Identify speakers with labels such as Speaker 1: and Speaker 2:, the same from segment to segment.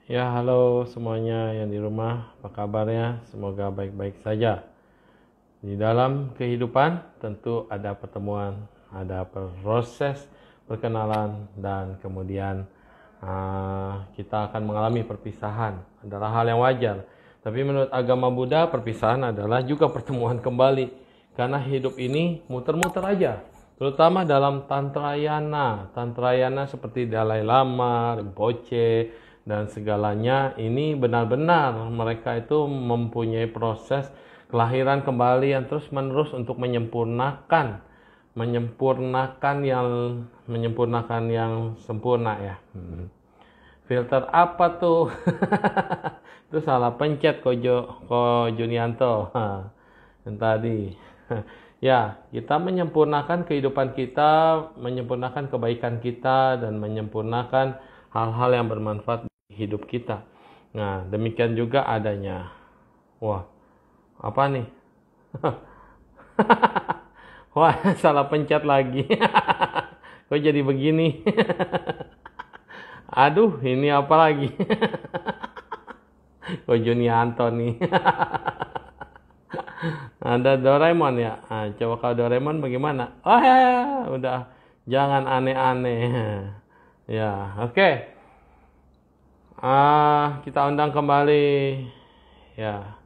Speaker 1: Ya, halo semuanya yang di rumah, apa kabarnya? Semoga baik-baik saja. Di dalam kehidupan tentu ada pertemuan, ada proses perkenalan, dan kemudian kita akan mengalami perpisahan. Adalah hal yang wajar. Tapi menurut agama Buddha, perpisahan adalah juga pertemuan kembali. Karena hidup ini muter-muter aja. Terutama dalam Tantrayana. Tantrayana seperti Dalai Lama, Rinpoche, dan segalanya. Ini benar-benar mereka itu mempunyai proses kelahiran kembali yang terus-menerus untuk menyempurnakan yang sempurna ya. Filter apa tuh? Itu salah pencet Ko Junianto. Yang tadi. Ya, kita menyempurnakan kehidupan kita, menyempurnakan kebaikan kita, dan menyempurnakan hal-hal yang bermanfaat di hidup kita. Nah, demikian juga adanya. Wah, apa nih? Wah, salah pencet lagi. Kok jadi begini? Aduh, ini apa lagi? Kok Junianto nih? Ada Doraemon ya? Coba kalau Doraemon bagaimana? Oh ya, udah. Jangan aneh-aneh. Ya, oke. Kita undang kembali ya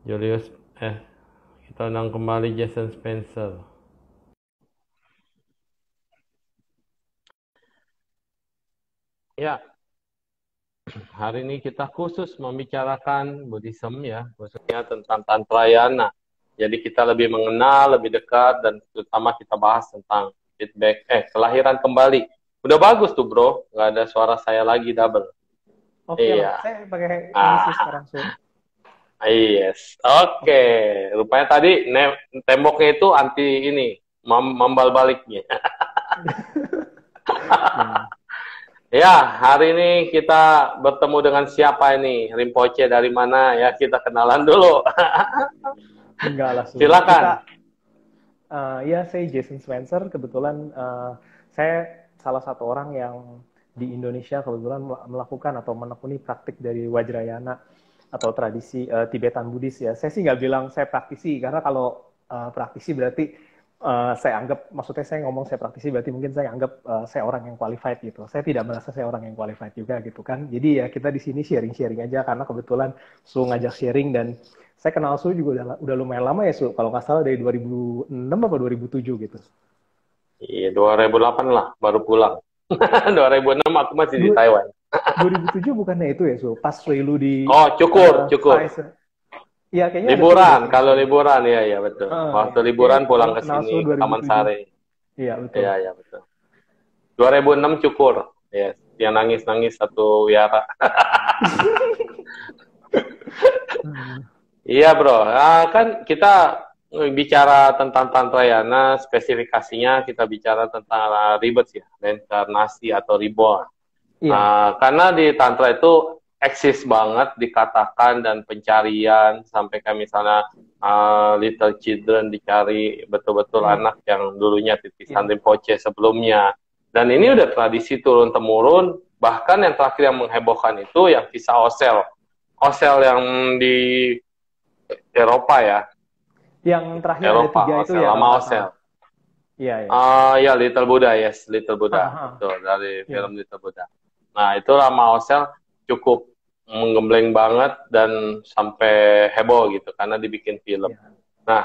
Speaker 1: Julius. Kita undang kembali Jason Spencer. Ya, hari ini kita khusus membicarakan Buddhism ya, khususnya tentang Tantrayana. Jadi kita lebih mengenal, lebih dekat, dan terutama kita bahas tentang kelahiran kembali. Udah bagus tuh bro, nggak ada suara saya lagi double.
Speaker 2: Oke lah,
Speaker 1: Iya.
Speaker 2: saya pakai ini sih
Speaker 1: Ah,
Speaker 2: sekarang, Su.
Speaker 1: yes. Oke.
Speaker 2: Oke.
Speaker 1: Rupanya tadi temboknya itu anti ini, membal baliknya.
Speaker 2: Ya,
Speaker 1: Ya, hari ini kita bertemu dengan siapa ini? Rinpoche dari mana? Ya, kita kenalan dulu.
Speaker 2: enggak lah, Su.
Speaker 1: Silakan.
Speaker 2: Ya saya Jason Spencer. Kebetulan saya salah satu orang yang di Indonesia kebetulan melakukan atau menekuni praktik dari Vajrayana atau tradisi Tibetan Buddhis ya. Saya sih nggak bilang saya praktisi, karena kalau praktisi berarti saya anggap, maksudnya saya ngomong saya praktisi berarti mungkin saya anggap saya orang yang qualified gitu. Saya tidak merasa saya orang yang qualified juga gitu kan. Jadi ya kita di sini sharing-sharing aja, karena kebetulan Su ngajak sharing, dan saya kenal Su juga udah lumayan lama ya Su. Kalau nggak salah dari 2006 apa 2007 gitu.
Speaker 1: Iya, 2008 lah, baru pulang. 2006 aku masih di
Speaker 2: Dua-
Speaker 1: Taiwan.
Speaker 2: 2007 bukannya itu ya Su? Pas Relu di
Speaker 1: Oh, cukur.
Speaker 2: Spice. Iya kayaknya ada Su deh
Speaker 1: Liburan,
Speaker 2: sama
Speaker 1: kalau
Speaker 2: Su.
Speaker 1: liburan, ya betul. Waktu
Speaker 2: Ya. Kayak
Speaker 1: liburan pulang
Speaker 2: baru
Speaker 1: ke
Speaker 2: kenal
Speaker 1: sini,
Speaker 2: Su
Speaker 1: ke Taman
Speaker 2: 2007.
Speaker 1: Sari.
Speaker 2: Iya betul.
Speaker 1: Iya, betul. 2006 cukur. Yes, yang nangis-nangis satu wiara.
Speaker 2: Hmm.
Speaker 1: Iya bro, kan kita bicara tentang Tantrayana, spesifikasinya kita bicara tentang ribet ya, reinkarnasi atau reborn.
Speaker 2: Iya.
Speaker 1: Karena di Tantra itu eksis banget dikatakan, dan pencarian sampai kayak misalnya little children dicari betul-betul
Speaker 2: Hmm.
Speaker 1: anak yang dulunya titisan
Speaker 2: Iya.
Speaker 1: Rinpoche sebelumnya. Dan ini
Speaker 2: Iya.
Speaker 1: udah tradisi turun-temurun, bahkan yang terakhir yang menghebohkan itu yang kisah Osel. Osel yang di Eropa ya,
Speaker 2: Yang terakhir ada
Speaker 1: Eropa,
Speaker 2: 3 itu
Speaker 1: Osel,
Speaker 2: ya kalau
Speaker 1: lama
Speaker 2: nggak
Speaker 1: Osel.
Speaker 2: salah. Iya ya.
Speaker 1: Ya Little Buddha, yes, Little Buddha,
Speaker 2: Haha.
Speaker 1: betul, dari
Speaker 2: Iya.
Speaker 1: film Little Buddha. Nah, itu lama Osel cukup menggembleng banget dan sampai heboh gitu karena dibikin film.
Speaker 2: Iya.
Speaker 1: Nah,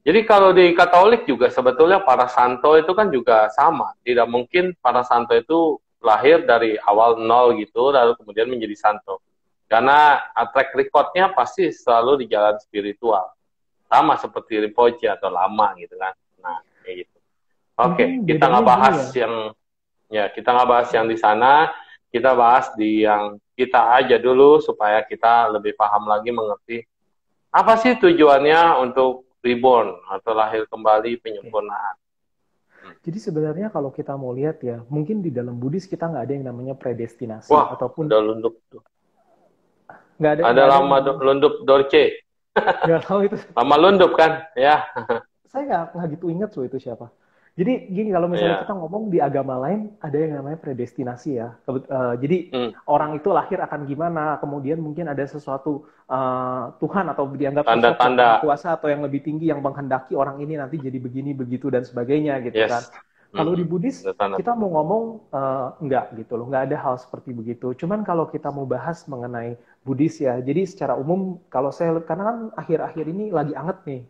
Speaker 1: jadi kalau di Katolik juga sebetulnya para santo itu kan juga sama. Tidak mungkin para santo itu lahir dari awal nol gitu lalu kemudian menjadi santo. Karena track recordnya pasti selalu di jalan spiritual. Sama seperti Rinpoche atau lama gitu kan. Nah, kayak gitu. Oke,
Speaker 2: Mungkin
Speaker 1: kita nggak
Speaker 2: bedanya gini
Speaker 1: bahas
Speaker 2: ya.
Speaker 1: kita nggak bahas yang di sana, kita bahas di yang kita aja dulu supaya kita lebih paham lagi mengerti apa sih tujuannya untuk reborn atau lahir kembali
Speaker 2: Oke.
Speaker 1: penyempurnaan.
Speaker 2: Jadi sebenarnya kalau kita mau lihat ya, mungkin di dalam Buddhis kita nggak ada yang namanya predestinasi,
Speaker 1: Wah,
Speaker 2: ataupun
Speaker 1: ada lundup tuh. Ada
Speaker 2: nggak ada yang
Speaker 1: lama
Speaker 2: namanya,
Speaker 1: lundup Dorce.
Speaker 2: nggak tahu itu.
Speaker 1: Lama lundup kan? Ya.
Speaker 2: Saya nggak gitu ingat Su itu siapa. Jadi gini, kalau misalnya
Speaker 1: Iya.
Speaker 2: kita ngomong di agama lain, ada yang namanya predestinasi ya. Jadi
Speaker 1: Hmm.
Speaker 2: orang itu lahir akan gimana, kemudian mungkin ada sesuatu Tuhan atau dianggap sosok yang
Speaker 1: Tanda-tanda.
Speaker 2: maha kuasa atau yang lebih tinggi yang menghendaki orang ini nanti jadi begini, begitu, dan sebagainya gitu kan.
Speaker 1: Yes.
Speaker 2: Kalau di
Speaker 1: Mm-mm.
Speaker 2: Buddhis,
Speaker 1: Ada
Speaker 2: kita
Speaker 1: tanda-tanda.
Speaker 2: mau ngomong enggak gitu loh, enggak ada hal seperti begitu. Cuman kalau kita mau bahas mengenai Buddhis ya, jadi secara umum kalau saya, karena kan akhir-akhir ini lagi anget nih,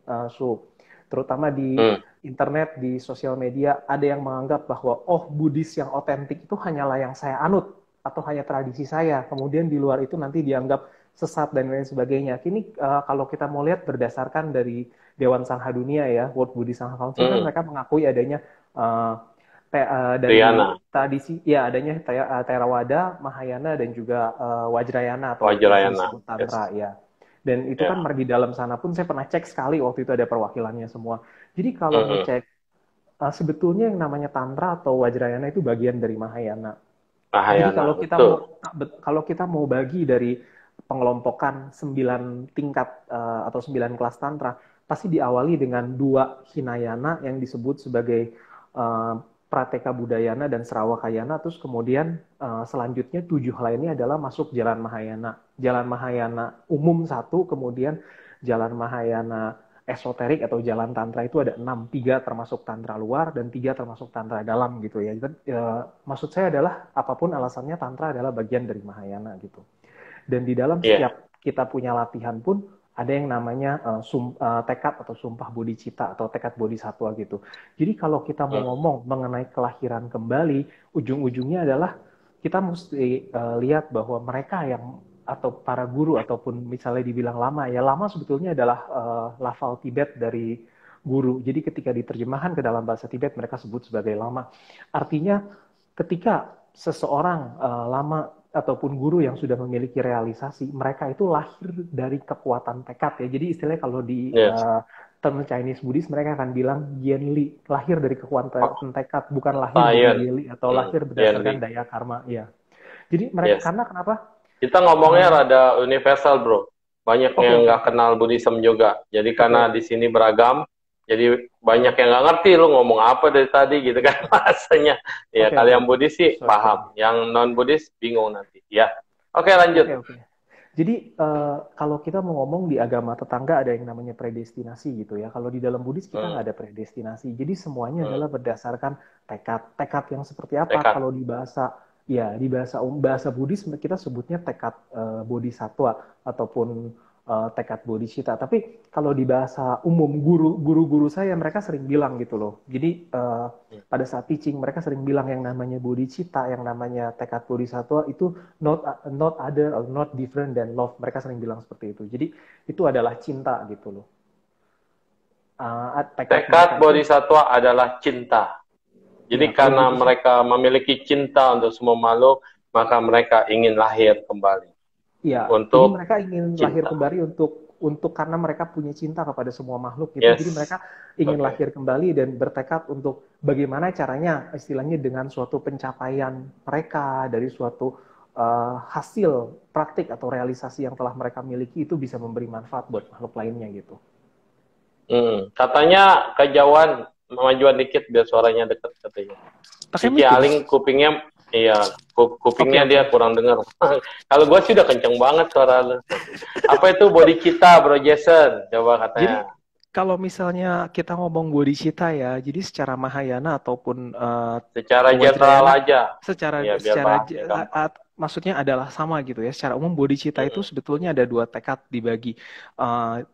Speaker 2: terutama di
Speaker 1: Hmm.
Speaker 2: internet, di sosial media, ada yang menganggap bahwa, oh, Buddhis yang otentik itu hanyalah yang saya anut, atau hanya tradisi saya, kemudian di luar itu nanti dianggap sesat dan lain sebagainya. Kini kalau kita mau lihat berdasarkan dari Dewan Sangha Dunia ya, World Buddhist Sangha Council, kan
Speaker 1: Hmm.
Speaker 2: mereka mengakui adanya dari
Speaker 1: Riana.
Speaker 2: tradisi, ya adanya Theravada, Mahayana, dan juga Vajrayana atau yang
Speaker 1: Wajrayana.
Speaker 2: disebut
Speaker 1: Yes.
Speaker 2: Tantra ya. Dan itu kan
Speaker 1: Ya.
Speaker 2: di dalam sana pun saya pernah cek sekali, waktu itu ada perwakilannya semua. Jadi kalau mau
Speaker 1: Mm-mm.
Speaker 2: cek, sebetulnya yang namanya Tantra atau Vajrayana itu bagian dari Mahayana. Jadi
Speaker 1: Mahayana. Betul.
Speaker 2: kalau kita mau bagi dari pengelompokan 9 tingkat atau 9 kelas tantra, pasti diawali dengan 2 Hinayana yang disebut sebagai uh, Prateka Budayana dan Srawakayana, terus kemudian selanjutnya 7 lainnya adalah masuk jalan Mahayana. Jalan Mahayana umum satu, kemudian jalan Mahayana esoterik atau jalan tantra itu ada 6, 3 termasuk tantra luar dan 3 termasuk tantra dalam gitu ya. Maksud saya adalah apapun alasannya, tantra adalah bagian dari Mahayana gitu. Dan di dalam
Speaker 1: Iya.
Speaker 2: setiap kita punya latihan pun ada yang namanya tekad atau sumpah bodhicitta atau tekad bodhisatwa gitu. Jadi kalau kita mau
Speaker 1: Mm.
Speaker 2: ngomong mengenai kelahiran kembali, ujung-ujungnya adalah kita mesti lihat bahwa mereka yang atau para guru ataupun misalnya dibilang lama ya, lama sebetulnya adalah lafal Tibet dari guru. Jadi ketika diterjemahkan ke dalam bahasa Tibet mereka sebut sebagai lama. Artinya ketika seseorang lama ataupun guru yang sudah memiliki realisasi, mereka itu lahir dari kekuatan tekad ya. Jadi istilahnya kalau di
Speaker 1: Yes.
Speaker 2: term Chinese Buddhist mereka akan bilang Yen Li, lahir dari kekuatan tekad, bukan lahir dari
Speaker 1: Pakaian.
Speaker 2: Yeli atau lahir
Speaker 1: Yanli.
Speaker 2: berdasarkan daya karma ya. Jadi mereka,
Speaker 1: Yes.
Speaker 2: karena kenapa?
Speaker 1: Kita ngomongnya
Speaker 2: Uh,
Speaker 1: rada universal, bro. Banyak
Speaker 2: oke
Speaker 1: yang
Speaker 2: oke
Speaker 1: nggak
Speaker 2: oke
Speaker 1: kenal Buddhism juga. Jadi
Speaker 2: oke
Speaker 1: karena
Speaker 2: oke.
Speaker 1: di sini beragam, jadi banyak yang nggak ngerti lu ngomong apa dari tadi gitu kan bahasanya. Ya,
Speaker 2: Oke
Speaker 1: kalau
Speaker 2: oke
Speaker 1: yang
Speaker 2: oke.
Speaker 1: Buddhis sih
Speaker 2: Sorry sorry.
Speaker 1: paham, yang non Buddhis bingung nanti. Ya, oke
Speaker 2: Oke
Speaker 1: lanjut.
Speaker 2: oke. Jadi kalau kita mau ngomong di agama tetangga ada yang namanya predestinasi gitu ya. Kalau di dalam Buddhis kita
Speaker 1: Hmm.
Speaker 2: nggak ada predestinasi. Jadi semuanya
Speaker 1: Hmm.
Speaker 2: adalah berdasarkan tekad. Tekad yang seperti apa?
Speaker 1: Tekad.
Speaker 2: Kalau di bahasa ya di bahasa Buddhis kita sebutnya tekad bodhisattva ataupun tekad bodhicitta. Tapi kalau di bahasa umum guru-guru saya mereka sering bilang gitu loh. Jadi pada saat teaching mereka sering bilang yang namanya bodhicitta, yang namanya tekad bodhisattva itu not other or not different than love. Mereka sering bilang seperti itu. Jadi itu adalah cinta gitu loh. Tekad
Speaker 1: Tekad
Speaker 2: mereka itu
Speaker 1: bodhisattva adalah cinta.
Speaker 2: ya
Speaker 1: Jadi
Speaker 2: kalau
Speaker 1: karena
Speaker 2: Buddhis
Speaker 1: mereka memiliki cinta untuk semua makhluk, maka mereka ingin lahir kembali
Speaker 2: ya. Jadi
Speaker 1: untuk
Speaker 2: mereka ingin lahir
Speaker 1: cinta.
Speaker 2: kembali untuk karena mereka punya cinta kepada semua makhluk gitu. Jadi
Speaker 1: Yes.
Speaker 2: mereka ingin
Speaker 1: Oke.
Speaker 2: lahir kembali dan bertekad untuk bagaimana caranya istilahnya dengan suatu pencapaian mereka dari suatu hasil praktik atau realisasi yang telah mereka miliki itu bisa memberi manfaat buat makhluk lainnya gitu.
Speaker 1: Katanya kejauhan, majuan dikit biar suaranya dekat katanya.
Speaker 2: Pakai
Speaker 1: Si
Speaker 2: mic ya?
Speaker 1: Aling kupingnya, iya,
Speaker 2: Oke
Speaker 1: kupingnya
Speaker 2: oke.
Speaker 1: dia kurang dengar. Kalau gue sih udah kenceng banget suara lu. Apa itu body kita, Bro Jason? Coba
Speaker 2: Jadi
Speaker 1: katanya.
Speaker 2: kalau misalnya kita ngomong bodhicitta ya, jadi secara Mahayana ataupun
Speaker 1: Secara general
Speaker 2: Wajrayana,
Speaker 1: aja.
Speaker 2: secara
Speaker 1: Ya, biar
Speaker 2: secara
Speaker 1: bahasnya gampang.
Speaker 2: maksudnya adalah sama gitu ya. Secara umum bodhicitta itu
Speaker 1: Mm-mm.
Speaker 2: sebetulnya ada 2 tekad dibagi.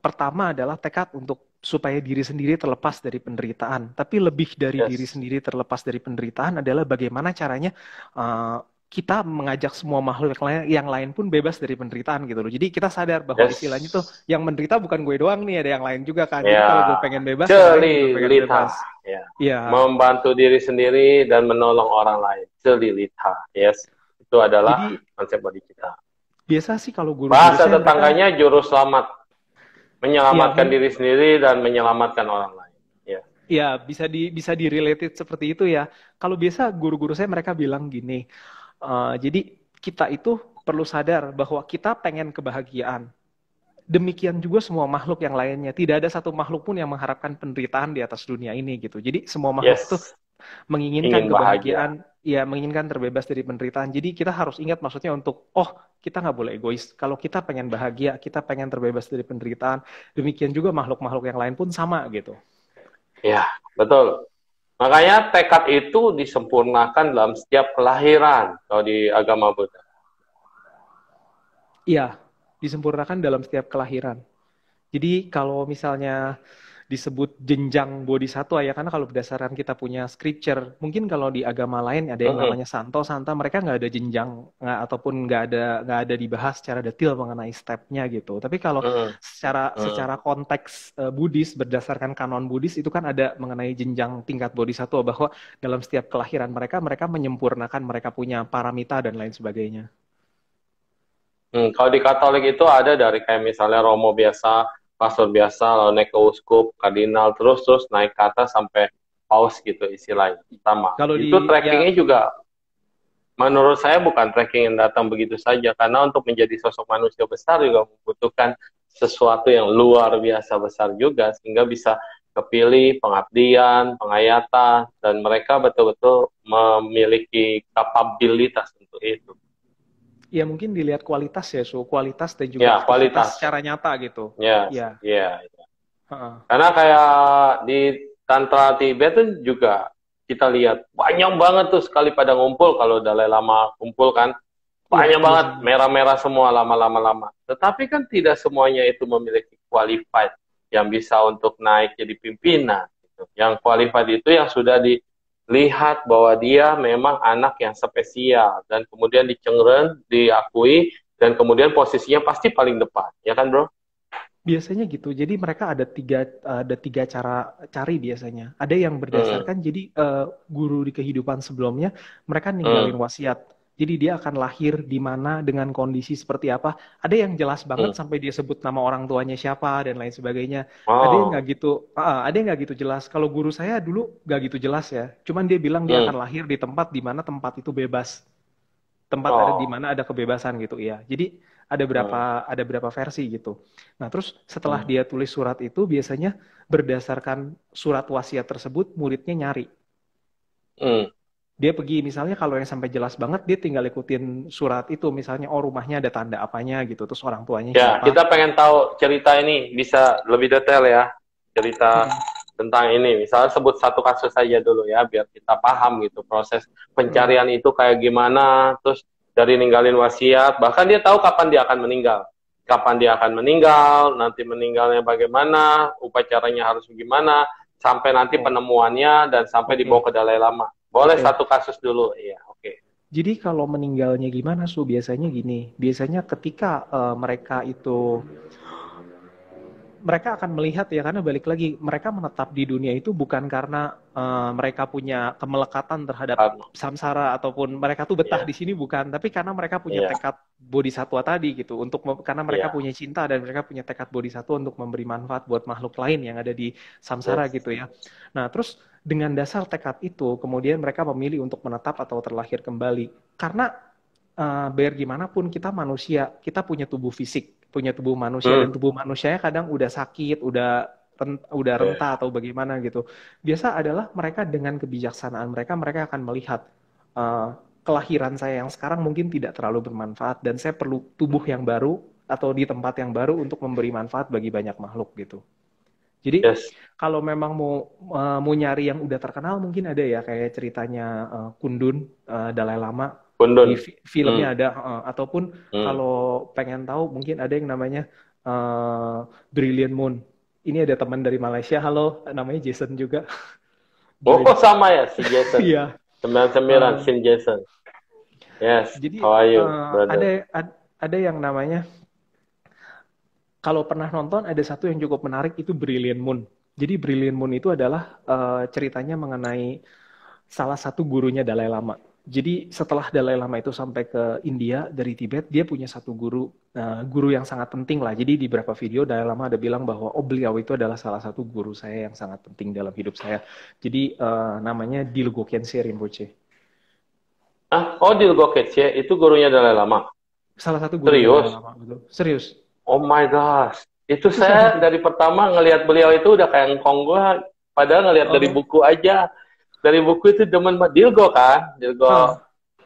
Speaker 2: Pertama adalah tekad untuk supaya diri sendiri terlepas dari penderitaan. Tapi lebih dari diri
Speaker 1: Yes.
Speaker 2: sendiri terlepas dari penderitaan adalah bagaimana caranya uh, kita mengajak semua makhluk yang lain pun bebas dari penderitaan gitu loh. Jadi kita sadar bahwa istilahnya tuh
Speaker 1: Yes.
Speaker 2: yang menderita bukan gue doang nih, ada yang lain juga kan. Jadi kalau gue
Speaker 1: Ya,
Speaker 2: pengen bebas, yang lain juga pengen
Speaker 1: celilita.
Speaker 2: bebas.
Speaker 1: Ya.
Speaker 2: Ya,
Speaker 1: Membantu diri sendiri dan menolong orang lain. Celilita. Yes. Itu adalah
Speaker 2: jadi
Speaker 1: konsep body kita.
Speaker 2: biasa sih kalau guru-guru
Speaker 1: Bahasa
Speaker 2: saya mereka
Speaker 1: tetangganya juru selamat.
Speaker 2: ya
Speaker 1: Menyelamatkan diri sendiri dan menyelamatkan orang lain. Ya.
Speaker 2: ya bisa di related seperti itu ya. Kalau biasa guru-guru saya mereka bilang gini, jadi kita itu perlu sadar bahwa kita pengen kebahagiaan. demikian juga semua makhluk yang lainnya. Tidak ada satu makhluk pun yang mengharapkan penderitaan di atas dunia ini gitu. Jadi semua makhluk tuh
Speaker 1: Yes,
Speaker 2: menginginkan
Speaker 1: ingin bahagia.
Speaker 2: kebahagiaan, ya menginginkan terbebas dari penderitaan. Jadi kita harus ingat maksudnya untuk, oh kita nggak boleh egois. Kalau kita pengen bahagia, kita pengen terbebas dari penderitaan. Demikian juga makhluk-makhluk yang lain pun sama gitu.
Speaker 1: Ya, betul. Makanya tekad itu disempurnakan dalam setiap kelahiran kalau di agama Buddha.
Speaker 2: Iya, disempurnakan dalam setiap kelahiran. Jadi kalau misalnya disebut jenjang bodhisattva ya, karena kalau berdasarkan kita punya scripture, mungkin kalau di agama lain ada yang
Speaker 1: Mm-mm,
Speaker 2: namanya santo, santa, mereka nggak ada jenjang nggak, ataupun nggak ada dibahas secara detail mengenai stepnya gitu. Tapi kalau
Speaker 1: mm-mm,
Speaker 2: secara
Speaker 1: mm.
Speaker 2: secara konteks Buddhis berdasarkan kanon Buddhis itu kan ada mengenai jenjang tingkat bodhisattva bahwa dalam setiap kelahiran mereka mereka menyempurnakan mereka punya paramita dan lain sebagainya.
Speaker 1: Kalau di Katolik itu ada dari kayak misalnya Romo biasa, pastor biasa, lalu naik ke uskup, kardinal, terus naik ke atas sampai paus gitu istilahnya. Sama.
Speaker 2: Kalau
Speaker 1: Itu
Speaker 2: di ya
Speaker 1: trackingnya juga menurut saya bukan tracking yang datang begitu saja, karena untuk menjadi sosok manusia besar juga membutuhkan sesuatu yang luar biasa besar juga, sehingga bisa kepilih pengabdian, penghayatan, dan mereka betul-betul memiliki kapabilitas untuk itu.
Speaker 2: ya mungkin dilihat kualitas ya, so kualitas dan juga
Speaker 1: Ya,
Speaker 2: aktivitas
Speaker 1: kualitas.
Speaker 2: secara nyata gitu.
Speaker 1: Yes,
Speaker 2: Ya,
Speaker 1: ya.
Speaker 2: heeh.
Speaker 1: Karena kayak di Tantra Tibet tuh juga kita lihat banyak banget tuh sekali pada ngumpul kalau Dalai Lama kumpul kan.
Speaker 2: Ya
Speaker 1: Banyak banget,
Speaker 2: biasanya.
Speaker 1: merah-merah semua lama-lama. Tetapi kan tidak semuanya itu memiliki qualified yang bisa untuk naik jadi pimpinan. Gitu. Yang qualified itu yang sudah dilihat bahwa dia memang anak yang spesial. Dan kemudian dicengren, diakui, dan kemudian posisinya pasti paling depan. Ya kan bro?
Speaker 2: Biasanya gitu. Jadi mereka ada tiga cara cari biasanya. Ada yang
Speaker 1: Hmm,
Speaker 2: berdasarkan jadi guru di kehidupan sebelumnya mereka ninggalin
Speaker 1: hmm,
Speaker 2: wasiat. Jadi dia akan lahir di mana dengan kondisi seperti apa. Ada yang jelas banget
Speaker 1: hmm.
Speaker 2: sampai dia sebut nama orang tuanya siapa dan lain sebagainya. Ada yang nggak
Speaker 1: Oh,
Speaker 2: gitu, ada yang nggak gitu jelas. Kalau guru saya dulu nggak gitu jelas ya. Cuman dia bilang dia akan
Speaker 1: hmm.
Speaker 2: lahir di tempat di mana tempat itu bebas. Tempat ada di
Speaker 1: Oh,
Speaker 2: mana ada kebebasan gitu ya. Jadi
Speaker 1: hmm,
Speaker 2: ada berapa versi gitu. Nah, terus setelah
Speaker 1: hmm,
Speaker 2: dia tulis surat itu biasanya berdasarkan surat wasiat tersebut muridnya nyari.
Speaker 1: hmm.
Speaker 2: Dia pergi misalnya kalau yang sampai jelas banget dia tinggal ikutin surat itu misalnya oh rumahnya ada tanda apanya gitu terus orang tuanya
Speaker 1: Ya,
Speaker 2: siapa.
Speaker 1: kita pengen tahu cerita ini bisa lebih detail ya. Cerita
Speaker 2: Mm-mm.
Speaker 1: tentang ini. Misalnya sebut satu kasus saja dulu ya, biar kita paham gitu proses
Speaker 2: Mm-mm.
Speaker 1: pencarian itu kayak gimana. Terus dari ninggalin wasiat, bahkan dia tahu kapan dia akan meninggal. Kapan dia akan meninggal, nanti meninggalnya bagaimana, upacaranya harus gimana, sampai nanti
Speaker 2: Oh,
Speaker 1: penemuannya dan sampai
Speaker 2: oke.
Speaker 1: dibawa ke Dalai Lama. Boleh
Speaker 2: Oke.
Speaker 1: satu kasus dulu, iya, oke.
Speaker 2: Jadi kalau meninggalnya gimana su biasanya gini. Biasanya ketika mereka itu mereka akan melihat ya karena balik lagi mereka menetap di dunia itu bukan karena mereka punya kemelekatan terhadap
Speaker 1: Karena,
Speaker 2: samsara ataupun mereka tuh betah
Speaker 1: iya,
Speaker 2: di sini bukan tapi karena mereka punya
Speaker 1: iya,
Speaker 2: tekad bodhisatwa tadi gitu untuk karena mereka
Speaker 1: iya,
Speaker 2: punya cinta dan mereka punya tekad bodhisatwa untuk memberi manfaat buat makhluk lain yang ada di samsara
Speaker 1: yes.
Speaker 2: gitu ya. Nah, terus dengan dasar tekad itu kemudian mereka memilih untuk menetap atau terlahir kembali karena biar gimana pun kita manusia, kita punya tubuh fisik, punya tubuh manusia dan
Speaker 1: Hmm,
Speaker 2: tubuh manusianya kadang udah sakit, udah renta
Speaker 1: iya.
Speaker 2: atau bagaimana gitu. Biasa adalah mereka dengan kebijaksanaan mereka, mereka akan melihat uh, kelahiran saya yang sekarang mungkin tidak terlalu bermanfaat dan saya perlu tubuh yang baru atau di tempat yang baru untuk memberi manfaat bagi banyak makhluk gitu. Jadi
Speaker 1: Yes.
Speaker 2: kalau memang mau nyari yang udah terkenal mungkin ada ya kayak ceritanya Kundun Dalai Lama di
Speaker 1: Kundun.
Speaker 2: filmnya
Speaker 1: Hmm,
Speaker 2: ada ataupun
Speaker 1: hmm.
Speaker 2: kalau pengen tahu mungkin ada yang namanya Brilliant Moon. Ini ada teman dari Malaysia, halo, namanya Jason juga.
Speaker 1: Oh,
Speaker 2: Brilliant.
Speaker 1: sama ya si Jason.
Speaker 2: Iya.
Speaker 1: 99,
Speaker 2: eh,
Speaker 1: Sin Jason. Yes,
Speaker 2: jadi
Speaker 1: how are you,
Speaker 2: eh, ada
Speaker 1: brother?
Speaker 2: ada yang namanya kalau pernah nonton ada satu yang cukup menarik itu Brilliant Moon. Jadi Brilliant Moon itu adalah ceritanya mengenai salah satu gurunya Dalai Lama. Jadi setelah Dalai Lama itu sampai ke India dari Tibet, dia punya satu guru, guru yang sangat penting lah. Jadi di beberapa video Dalai Lama ada bilang bahwa oh beliau itu adalah salah satu guru saya yang sangat penting dalam hidup saya. Jadi namanya Dilgo Khyentse Rinpoche.
Speaker 1: Ah, oh Dilgo Ketse itu gurunya Dalai Lama.
Speaker 2: Salah satu gurunya Dalai
Speaker 1: Serius?
Speaker 2: Lama, betul. Serius.
Speaker 1: Oh my gosh. Itu saya dari pertama ngelihat beliau itu udah kayak ngkong gua. Padahal ngelihat dari
Speaker 2: Oh,
Speaker 1: buku aja. Dari buku itu demen banget. Dilgo kan? Dilgo.
Speaker 2: ah,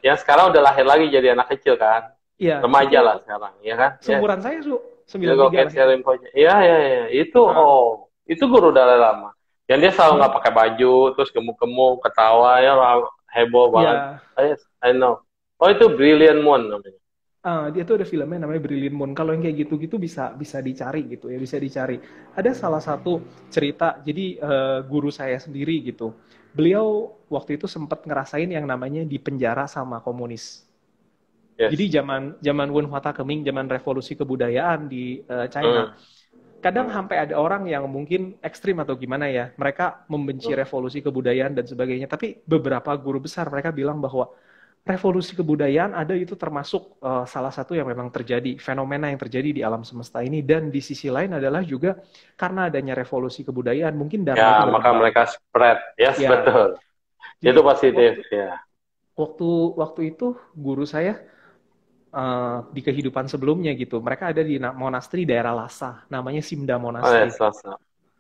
Speaker 1: Yang sekarang udah lahir lagi jadi anak kecil kan?
Speaker 2: iya, itu
Speaker 1: Remaja lah sekarang. Ya kan? Yes.
Speaker 2: seumuran saya, Su.
Speaker 1: Dilgo
Speaker 2: 93
Speaker 1: Kensei
Speaker 2: lahirnya.
Speaker 1: Rinpoche. Iya, iya, iya. Itu,
Speaker 2: Ah,
Speaker 1: oh. Itu guru dari lama. Yang dia selalu nggak
Speaker 2: dia,
Speaker 1: pakai baju, terus gemuk-gemuk, ketawa, ya heboh banget.
Speaker 2: ya,
Speaker 1: Yes, I know. Oh, itu Brilliant Moon namanya.
Speaker 2: dia tuh ada filmnya namanya Brilliant Moon. Kalau yang kayak gitu-gitu bisa bisa dicari gitu ya, bisa dicari. Ada salah satu cerita, jadi guru saya sendiri gitu. Beliau waktu itu sempat ngerasain yang namanya di penjara sama komunis. Jadi
Speaker 1: Yes.
Speaker 2: zaman zaman Wen Hua Keming, zaman revolusi kebudayaan di China,
Speaker 1: Hmm.
Speaker 2: kadang
Speaker 1: Hmm.
Speaker 2: sampai ada orang yang mungkin ekstrim atau gimana ya, mereka membenci
Speaker 1: Hmm.
Speaker 2: revolusi kebudayaan dan sebagainya. Tapi beberapa guru besar mereka bilang bahwa revolusi kebudayaan ada itu termasuk salah satu yang memang terjadi, fenomena yang terjadi di alam semesta ini. Dan di sisi lain adalah juga karena adanya revolusi kebudayaan, mungkin Dharma itu
Speaker 1: Ya, maka
Speaker 2: berkembang.
Speaker 1: mereka spread. Yes,
Speaker 2: Ya,
Speaker 1: betul. Itu
Speaker 2: jadi
Speaker 1: positif, ya.
Speaker 2: waktu waktu itu guru saya di kehidupan sebelumnya gitu, mereka ada di monasteri daerah Lhasa, namanya Simda
Speaker 1: Oh,
Speaker 2: Monastery.
Speaker 1: yes, Lhasa.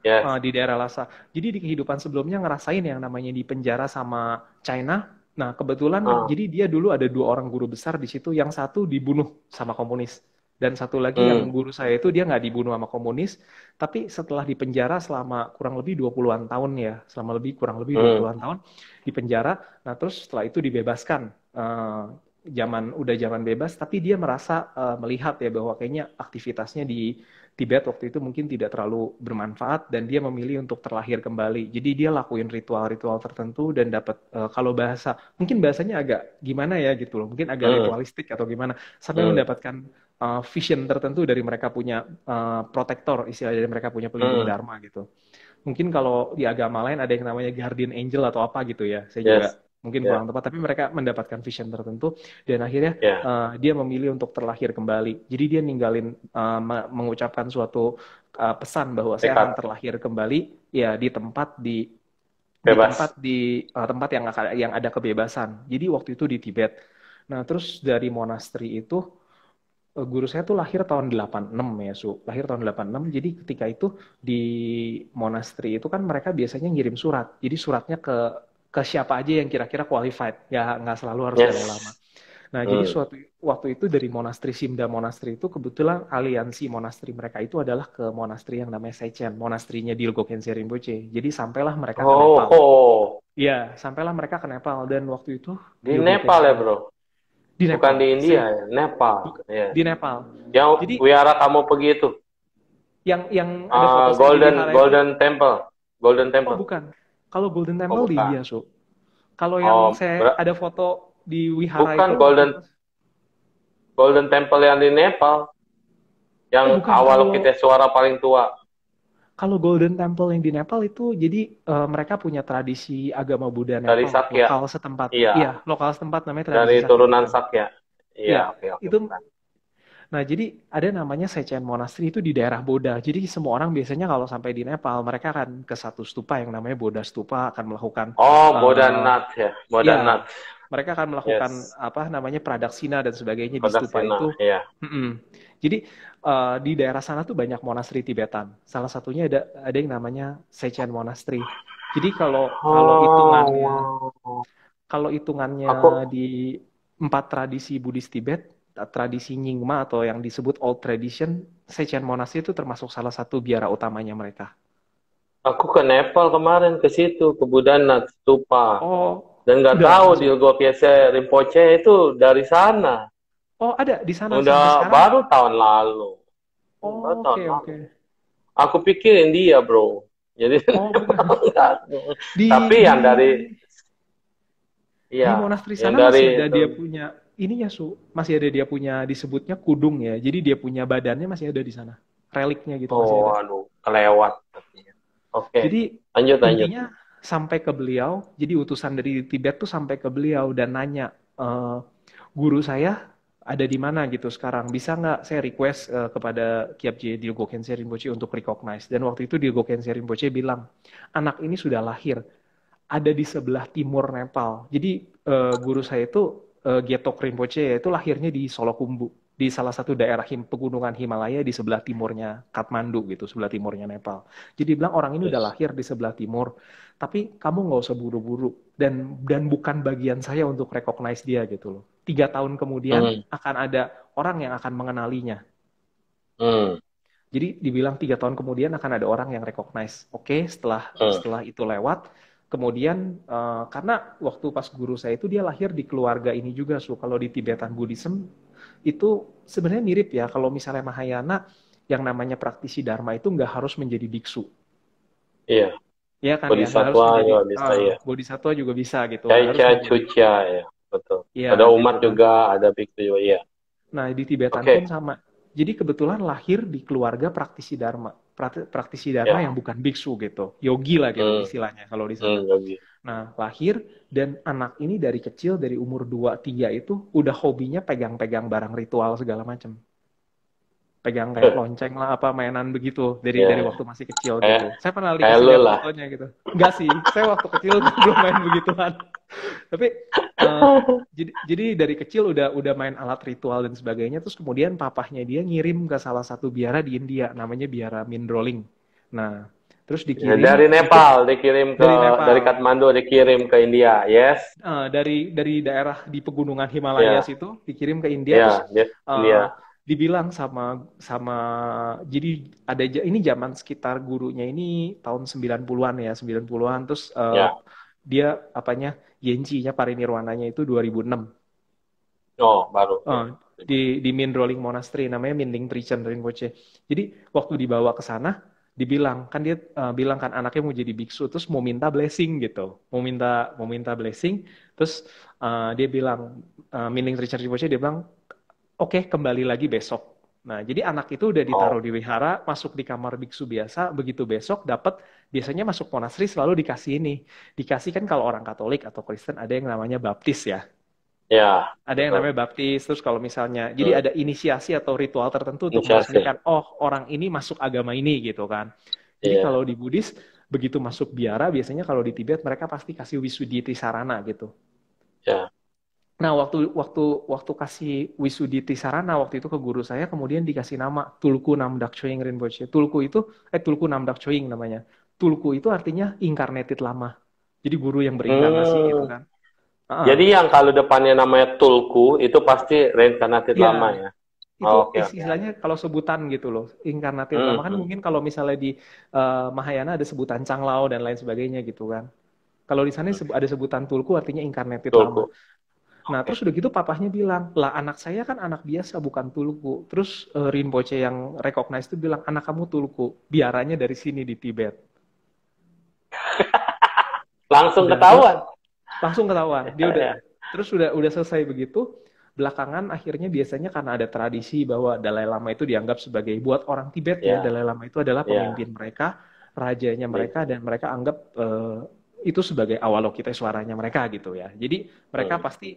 Speaker 1: Yes.
Speaker 2: Di daerah Lhasa. Jadi di kehidupan sebelumnya ngerasain yang namanya di penjara sama China. Nah, kebetulan
Speaker 1: Ah.
Speaker 2: jadi dia dulu ada dua orang guru besar di situ, yang satu dibunuh sama komunis. Dan satu lagi yang
Speaker 1: Hmm.
Speaker 2: guru saya itu dia nggak dibunuh sama komunis, tapi setelah di penjara selama kurang lebih 20-an tahun ya, selama kurang lebih dua
Speaker 1: Hmm.
Speaker 2: puluhan tahun di penjara. Nah, terus setelah itu dibebaskan. Udah zaman bebas, tapi dia merasa melihat ya bahwa kayaknya aktivitasnya di Tibet waktu itu mungkin tidak terlalu bermanfaat dan dia memilih untuk terlahir kembali. Jadi dia lakuin ritual-ritual tertentu dan dapat kalau mungkin bahasanya agak gimana ya gitu loh, mungkin agak
Speaker 1: Hmm.
Speaker 2: ritualistik atau gimana, sampai
Speaker 1: Hmm.
Speaker 2: mendapatkan vision tertentu dari mereka punya protektor, istilah dari mereka punya pelindung
Speaker 1: Hmm.
Speaker 2: dharma gitu. Mungkin kalau di agama lain ada yang namanya guardian angel atau apa gitu ya. Saya juga
Speaker 1: Yes.
Speaker 2: mungkin
Speaker 1: Ya.
Speaker 2: kurang tepat, tapi mereka mendapatkan vision tertentu dan akhirnya
Speaker 1: Ya.
Speaker 2: dia memilih untuk terlahir kembali. Jadi dia ninggalin mengucapkan suatu pesan bahwa saya akan
Speaker 1: Dekat.
Speaker 2: terlahir kembali ya di tempat
Speaker 1: Bebas.
Speaker 2: tempat yang ada kebebasan. Jadi waktu itu di Tibet. Nah, terus dari monasteri itu guru saya tuh lahir tahun 86 ya, Su. Lahir tahun 86. Jadi ketika itu di monasteri itu kan mereka biasanya ngirim surat. Jadi suratnya ke siapa aja yang kira-kira qualified. Ya nggak selalu harus Dalai Lama.
Speaker 1: Yes.
Speaker 2: Nah, jadi
Speaker 1: Hmm.
Speaker 2: waktu itu dari monasteri Simda Monasteri itu kebetulan aliansi monasteri mereka itu adalah ke monasteri yang namanya Sechen, monastrinya Dilgo Khyentse Rinpoche. Jadi sampailah mereka ke
Speaker 1: Oh,
Speaker 2: Nepal.
Speaker 1: oh.
Speaker 2: Iya, sampailah mereka ke Nepal dan waktu itu
Speaker 1: Di
Speaker 2: Dilgo
Speaker 1: Nepal
Speaker 2: Khyentse
Speaker 1: ya,
Speaker 2: Rinpoche
Speaker 1: bro?
Speaker 2: di
Speaker 1: Bukan
Speaker 2: Nepal.
Speaker 1: di India ya? Nepal. Yes.
Speaker 2: Di Nepal.
Speaker 1: Yang
Speaker 2: Jadi
Speaker 1: wihara kamu pergi itu?
Speaker 2: yang ada foto saya di
Speaker 1: Golden
Speaker 2: wihara itu,
Speaker 1: Golden Temple. Golden
Speaker 2: oh
Speaker 1: Temple.
Speaker 2: bukan. Kalau Golden
Speaker 1: Oh,
Speaker 2: Temple di
Speaker 1: bukan.
Speaker 2: India, Su. Kalau yang
Speaker 1: Oh,
Speaker 2: saya ada foto di wihara
Speaker 1: bukan
Speaker 2: itu waktu
Speaker 1: Golden
Speaker 2: itu,
Speaker 1: Golden Temple yang di Nepal.
Speaker 2: oh
Speaker 1: Yang
Speaker 2: bukan,
Speaker 1: awal
Speaker 2: kalau
Speaker 1: kita suara paling tua.
Speaker 2: kalau Golden Temple yang di Nepal itu jadi mereka punya tradisi agama Buddha
Speaker 1: Dari
Speaker 2: Nepal,
Speaker 1: Sakya.
Speaker 2: lokal setempat.
Speaker 1: Iya.
Speaker 2: Iya, lokal setempat namanya tradisi
Speaker 1: Dari
Speaker 2: Sakya
Speaker 1: turunan
Speaker 2: Buddha.
Speaker 1: Sakya. Iya,
Speaker 2: Iya,
Speaker 1: oke, oke.
Speaker 2: itu.
Speaker 1: Bukan.
Speaker 2: Nah, jadi ada namanya Sechen Monastery itu di daerah Boda. Jadi semua orang biasanya kalau sampai di Nepal, mereka akan ke satu stupa yang namanya Boda Stupa, akan melakukan
Speaker 1: Oh,
Speaker 2: eh
Speaker 1: Bodanath ya.
Speaker 2: ya,
Speaker 1: Bodanath.
Speaker 2: mereka akan melakukan
Speaker 1: Yes.
Speaker 2: apa namanya pradaksina dan sebagainya di stupa
Speaker 1: Padaksina.
Speaker 2: itu.
Speaker 1: Iya.
Speaker 2: Jadi di daerah sana tuh banyak monasteri Tibetan. Salah satunya ada yang namanya Sechen Monastery. Jadi kalau kalau
Speaker 1: Oh,
Speaker 2: hitungannya
Speaker 1: wow.
Speaker 2: kalau hitungannya
Speaker 1: Aku,
Speaker 2: di 4 tradisi Buddhis Tibet, tradisi Nyingma atau yang disebut Old Tradition, Sechen Monastery itu termasuk salah satu biara utamanya mereka.
Speaker 1: aku ke Nepal kemarin ke situ, ke Bodanath Stupa.
Speaker 2: Oh,
Speaker 1: Dan nggak
Speaker 2: udah
Speaker 1: tahu
Speaker 2: langsung.
Speaker 1: Dilgo Khyentse Rinpoche itu dari sana.
Speaker 2: Oh, ada di sana sampai
Speaker 1: Udah
Speaker 2: sekarang.
Speaker 1: baru tahun lalu. Baru
Speaker 2: Oh,
Speaker 1: tahun
Speaker 2: oke,
Speaker 1: lalu.
Speaker 2: oke.
Speaker 1: Aku pikir India, bro. Jadi
Speaker 2: Oh, bukan.
Speaker 1: enggak.
Speaker 2: Di
Speaker 1: Tapi
Speaker 2: di
Speaker 1: yang dari,
Speaker 2: di
Speaker 1: iya,
Speaker 2: monasteri
Speaker 1: yang
Speaker 2: sana masih
Speaker 1: dari
Speaker 2: ada
Speaker 1: itu.
Speaker 2: dia punya ininya, Su. Masih ada dia punya disebutnya kudung ya. Jadi dia punya badannya masih ada di sana. Reliknya gitu masih
Speaker 1: Oh,
Speaker 2: ada.
Speaker 1: aduh, kelewat. Oke,
Speaker 2: Jadi
Speaker 1: lanjut, lanjut.
Speaker 2: intinya sampai ke beliau, jadi utusan dari Tibet tuh sampai ke beliau dan nanya, guru saya ada di mana gitu sekarang, bisa nggak saya request kepada Kyabje Dilgo Khyentse Rinpoche untuk recognize. Dan waktu itu Dilgo Khyentse Rinpoche bilang, anak ini sudah lahir, ada di sebelah timur Nepal. Jadi guru saya itu Getok Rinpoche, yaitu lahirnya di Solokumbu, di salah satu daerah pegunungan Himalaya di sebelah timurnya Kathmandu gitu, sebelah timurnya Nepal. Jadi dia bilang orang ini udah
Speaker 1: Yes.
Speaker 2: lahir di sebelah timur, tapi kamu nggak usah buru-buru, dan bukan bagian saya untuk recognize dia gitu loh. 3 tahun kemudian
Speaker 1: Hmm.
Speaker 2: akan ada orang yang akan mengenalinya.
Speaker 1: Hmm.
Speaker 2: Jadi dibilang 3 tahun kemudian akan ada orang yang recognize. Oke, setelah
Speaker 1: Hmm.
Speaker 2: setelah itu lewat, kemudian karena waktu pas guru saya itu dia lahir di keluarga ini juga, so kalau di Tibetan Buddhism itu sebenarnya mirip ya. Kalau misalnya Mahayana yang namanya praktisi Dharma itu nggak harus menjadi biksu,
Speaker 1: Iya.
Speaker 2: ya kan ya, nggak harus
Speaker 1: Bodhisattva
Speaker 2: menjadi
Speaker 1: juga bisa ya.
Speaker 2: bodhisattva juga bisa gitu, nggak harus
Speaker 1: Caica
Speaker 2: menjadi,
Speaker 1: Cucia ya, betul.
Speaker 2: ya
Speaker 1: Ada
Speaker 2: gitu
Speaker 1: umat
Speaker 2: kan.
Speaker 1: juga, ada biksu juga, iya.
Speaker 2: Nah, di Tibetan
Speaker 1: Oke,
Speaker 2: pun sama. Jadi kebetulan lahir di keluarga praktisi Dharma. Praktisi Dharma
Speaker 1: ya.
Speaker 2: yang bukan biksu gitu. Yogi lah gitu
Speaker 1: Hmm.
Speaker 2: istilahnya kalau di sana.
Speaker 1: Yogi.
Speaker 2: Nah, lahir dan anak ini dari kecil, dari umur 2-3 itu udah hobinya pegang-pegang barang ritual segala macam. Pegang kayak lonceng lah, apa mainan begitu dari
Speaker 1: Ya,
Speaker 2: waktu masih kecil
Speaker 1: kayak
Speaker 2: gitu. Saya pernah
Speaker 1: kayak
Speaker 2: dikasih
Speaker 1: lu
Speaker 2: lihat
Speaker 1: lah.
Speaker 2: fotonya gitu. Enggak sih, saya waktu kecil belum main begituan. Tapi eh, jadi dari kecil udah main alat ritual dan sebagainya. Terus kemudian papahnya dia ngirim ke salah satu biara di India, namanya biara Mindroling. Nah, terus
Speaker 1: Ya,
Speaker 2: dikirim
Speaker 1: dari
Speaker 2: ikut
Speaker 1: Nepal dikirim
Speaker 2: dari
Speaker 1: dari
Speaker 2: Nepal.
Speaker 1: Kathmandu dikirim ke India. Yes.
Speaker 2: Dari daerah di pegunungan Himalayas
Speaker 1: Ya,
Speaker 2: itu dikirim ke India. Terus
Speaker 1: ya, yes.
Speaker 2: eh,
Speaker 1: India.
Speaker 2: dibilang sama sama jadi ini zaman sekitar gurunya ini tahun 90-an ya, 90-an. Terus
Speaker 1: Ya.
Speaker 2: dia apanya Yenji-nya parinirwananya itu 2006.
Speaker 1: Oh, baru ya.
Speaker 2: Eh, di Mindroling Monastery namanya Minding Trichen Rinpoche. Jadi waktu dibawa ke sana dibilang kan dia bilang kan anaknya mau jadi biksu terus mau minta blessing gitu. Mau minta blessing terus dia bilang Minding Trichen Rinpoche dia bilang oke, kembali lagi besok. Nah, jadi anak itu udah ditaruh
Speaker 1: Oh,
Speaker 2: di wihara, masuk di kamar biksu biasa, begitu besok dapat biasanya masuk monasteri selalu dikasih ini. Dikasih kan kalau orang Katolik atau Kristen ada yang namanya baptis ya.
Speaker 1: ya,
Speaker 2: Ada yang
Speaker 1: betul.
Speaker 2: namanya baptis, terus kalau misalnya, jadi
Speaker 1: Hmm.
Speaker 2: ada inisiasi atau ritual tertentu untuk
Speaker 1: Inisiasi.
Speaker 2: meresmikan, oh orang ini masuk agama ini gitu kan. Jadi
Speaker 1: Iya,
Speaker 2: kalau di Buddhis, begitu masuk biara, biasanya kalau di Tibet mereka pasti kasih Wisuditi Sarana gitu.
Speaker 1: ya.
Speaker 2: Nah, waktu waktu waktu kasih Wisuditi Sarana waktu itu ke guru saya, kemudian dikasih nama Tulku Namdak Choing Rinpoche. Tulku Namdak Choing namanya. Tulku itu artinya incarnated lama. Jadi guru yang berinkarnasi gitu
Speaker 1: Hmm.
Speaker 2: kan. Ah,
Speaker 1: Jadi yang kalau depannya namanya Tulku itu pasti reinkarnated lama
Speaker 2: ya,
Speaker 1: ya.
Speaker 2: itu
Speaker 1: Oh, oke, oke.
Speaker 2: istilahnya kalau sebutan gitu loh, inkarnatif lama kan
Speaker 1: Hmm.
Speaker 2: mungkin kalau misalnya di Mahayana ada sebutan Changlao dan lain sebagainya gitu kan. Kalau di sana ada sebutan Tulku artinya inkarnatif lama.
Speaker 1: Tulku.
Speaker 2: Nah,
Speaker 1: Oke.
Speaker 2: terus udah gitu papahnya bilang, lah anak saya kan anak biasa bukan Tulku. Terus Rinpoche yang recognize itu bilang, anak kamu Tulku, biaranya dari sini di Tibet.
Speaker 1: Langsung
Speaker 2: Udah, terus
Speaker 1: ketahuan.
Speaker 2: langsung ketahuan. Dia udah,
Speaker 1: Ya.
Speaker 2: terus udah selesai begitu. Belakangan akhirnya biasanya karena ada tradisi bahwa Dalai Lama itu dianggap sebagai buat orang Tibet ya,
Speaker 1: Ya,
Speaker 2: Dalai Lama itu adalah
Speaker 1: ya.
Speaker 2: pemimpin mereka, rajanya
Speaker 1: Di-
Speaker 2: mereka dan mereka anggap itu sebagai Avalokiteswaranya mereka gitu ya. Jadi mereka
Speaker 1: Hmm.
Speaker 2: pasti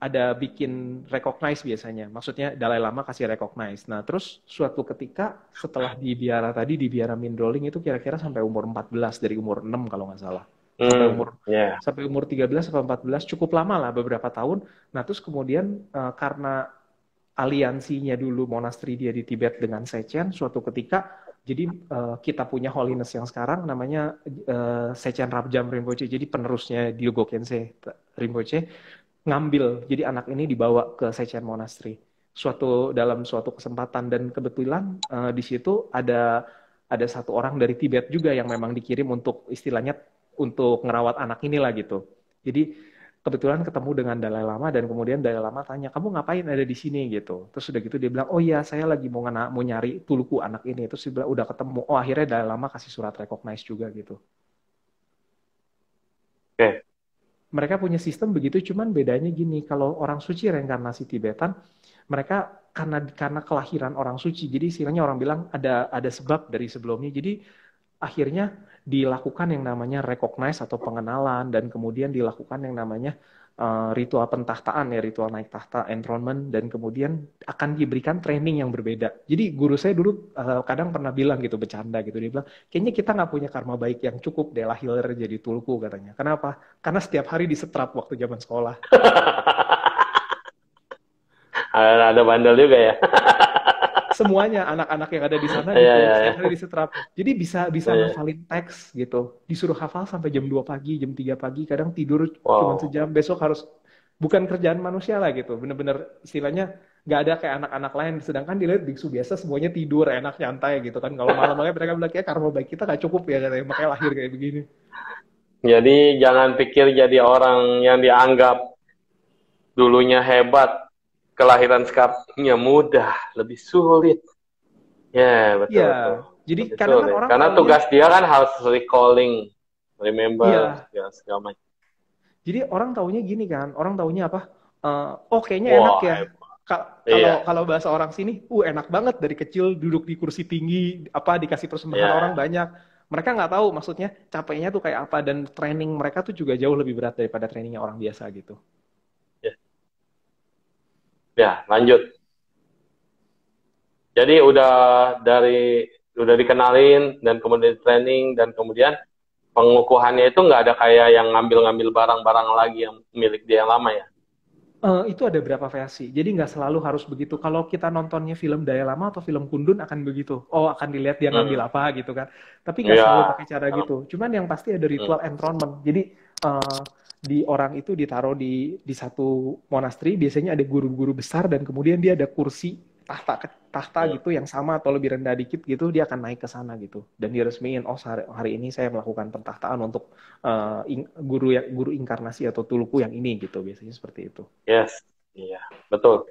Speaker 2: ada bikin recognize biasanya. Maksudnya Dalai Lama kasih recognize. Nah, terus suatu ketika setelah di biara tadi di biara Mindroling itu kira-kira sampai umur 14 dari umur 6 kalau nggak salah. Sampai
Speaker 1: Hmm.
Speaker 2: umur
Speaker 1: Ya.
Speaker 2: sampai umur 13 atau 14 cukup lama lah beberapa tahun. Nah, terus kemudian karena aliansinya dulu monasteri dia di Tibet dengan Sechen suatu ketika jadi kita punya holiness yang sekarang namanya Sechen Rabjam Rinpoche. Jadi penerusnya Dilgo Khyentse Rinpoche ngambil jadi anak ini dibawa ke Sechen Monastery dalam suatu kesempatan dan kebetulan di situ ada satu orang dari Tibet juga yang memang dikirim untuk istilahnya untuk ngerawat anak inilah gitu. Jadi kebetulan ketemu dengan Dalai Lama dan kemudian Dalai Lama tanya, kamu ngapain ada di sini gitu. Terus udah gitu dia bilang, oh iya saya lagi mau nyari Tulku anak ini. Terus dia bilang udah ketemu. Oh akhirnya Dalai Lama kasih surat recognize juga gitu.
Speaker 1: Oke.
Speaker 2: Mereka punya sistem begitu, cuman bedanya gini, kalau orang suci reinkarnasi Tibetan, mereka karena kelahiran orang suci, jadi istilahnya orang bilang ada sebab dari sebelumnya, jadi akhirnya dilakukan yang namanya recognize atau pengenalan dan kemudian dilakukan yang namanya ritual pentahtaan ya, ritual naik tahta enthronement dan kemudian akan diberikan training yang berbeda. Jadi guru saya dulu kadang pernah bilang gitu bercanda gitu dia bilang kayaknya kita nggak punya karma baik yang cukup deh lahir jadi tulku katanya. Kenapa? Karena setiap hari disetrap waktu zaman sekolah.
Speaker 1: Ada bandel juga ya.
Speaker 2: Semuanya anak-anak yang ada di sana
Speaker 1: Iya,
Speaker 2: gitu
Speaker 1: iya,
Speaker 2: setiap
Speaker 1: iya.
Speaker 2: hari disetrap. Jadi bisa
Speaker 1: Iya.
Speaker 2: ngafalin teks gitu. Disuruh hafal sampai jam 2 pagi, jam 3 pagi, kadang tidur cuma
Speaker 1: Wow.
Speaker 2: sejam, besok harus bukan kerjaan manusia lah gitu. Bener-bener istilahnya nggak ada kayak anak-anak lain. Sedangkan dilihat biksu biasa semuanya tidur enak nyantai gitu kan. Kalau malam makanya mereka bilang kayak karma baik kita nggak cukup ya katanya, makanya lahir kayak begini.
Speaker 1: Jadi jangan pikir jadi orang yang dianggap dulunya hebat, kelahiran sekarangnya mudah, lebih sulit. Ya,
Speaker 2: Iya,
Speaker 1: betul, betul.
Speaker 2: jadi
Speaker 1: Lebih
Speaker 2: kadang kan
Speaker 1: sulit.
Speaker 2: orang
Speaker 1: Karena
Speaker 2: taunya,
Speaker 1: tugas dia kan harus recalling, remember,
Speaker 2: iya,
Speaker 1: segala macam.
Speaker 2: jadi orang taunya gini kan, orang taunya apa? Oh kayaknya enak
Speaker 1: Wah,
Speaker 2: ya.
Speaker 1: hebat.
Speaker 2: Kalau
Speaker 1: Iya,
Speaker 2: kalau bahasa orang sini, enak banget dari kecil duduk di kursi tinggi, apa dikasih persembahan orang
Speaker 1: iya.
Speaker 2: banyak. Mereka nggak tahu maksudnya capeknya tuh kayak apa dan training mereka tuh juga jauh lebih berat daripada trainingnya orang biasa gitu.
Speaker 1: Ya, ya, lanjut. Jadi udah dikenalin dan kemudian training dan kemudian pengukuhannya itu nggak ada kayak yang ngambil-ngambil barang-barang lagi yang milik dia yang lama ya.
Speaker 2: Itu ada berapa versi. Jadi nggak selalu harus begitu. Kalau kita nontonnya film Daya Lama atau film Kundun akan begitu. Oh, akan dilihat dia ngambil
Speaker 1: Hmm.
Speaker 2: apa gitu kan. Tapi nggak selalu
Speaker 1: Ya.
Speaker 2: pakai cara gitu. Cuman yang pasti ada
Speaker 1: Hmm.
Speaker 2: ritual enthronement. Jadi di orang itu ditaruh di satu monasteri, biasanya ada guru-guru besar dan kemudian dia ada kursi tahta
Speaker 1: Hmm.
Speaker 2: gitu yang sama atau lebih rendah dikit gitu, dia akan naik ke sana gitu. Dan diresmiin, oh hari ini saya melakukan pentahtaan untuk guru inkarnasi atau tulku yang ini gitu. Biasanya seperti itu.
Speaker 1: Yes. Iya, betul.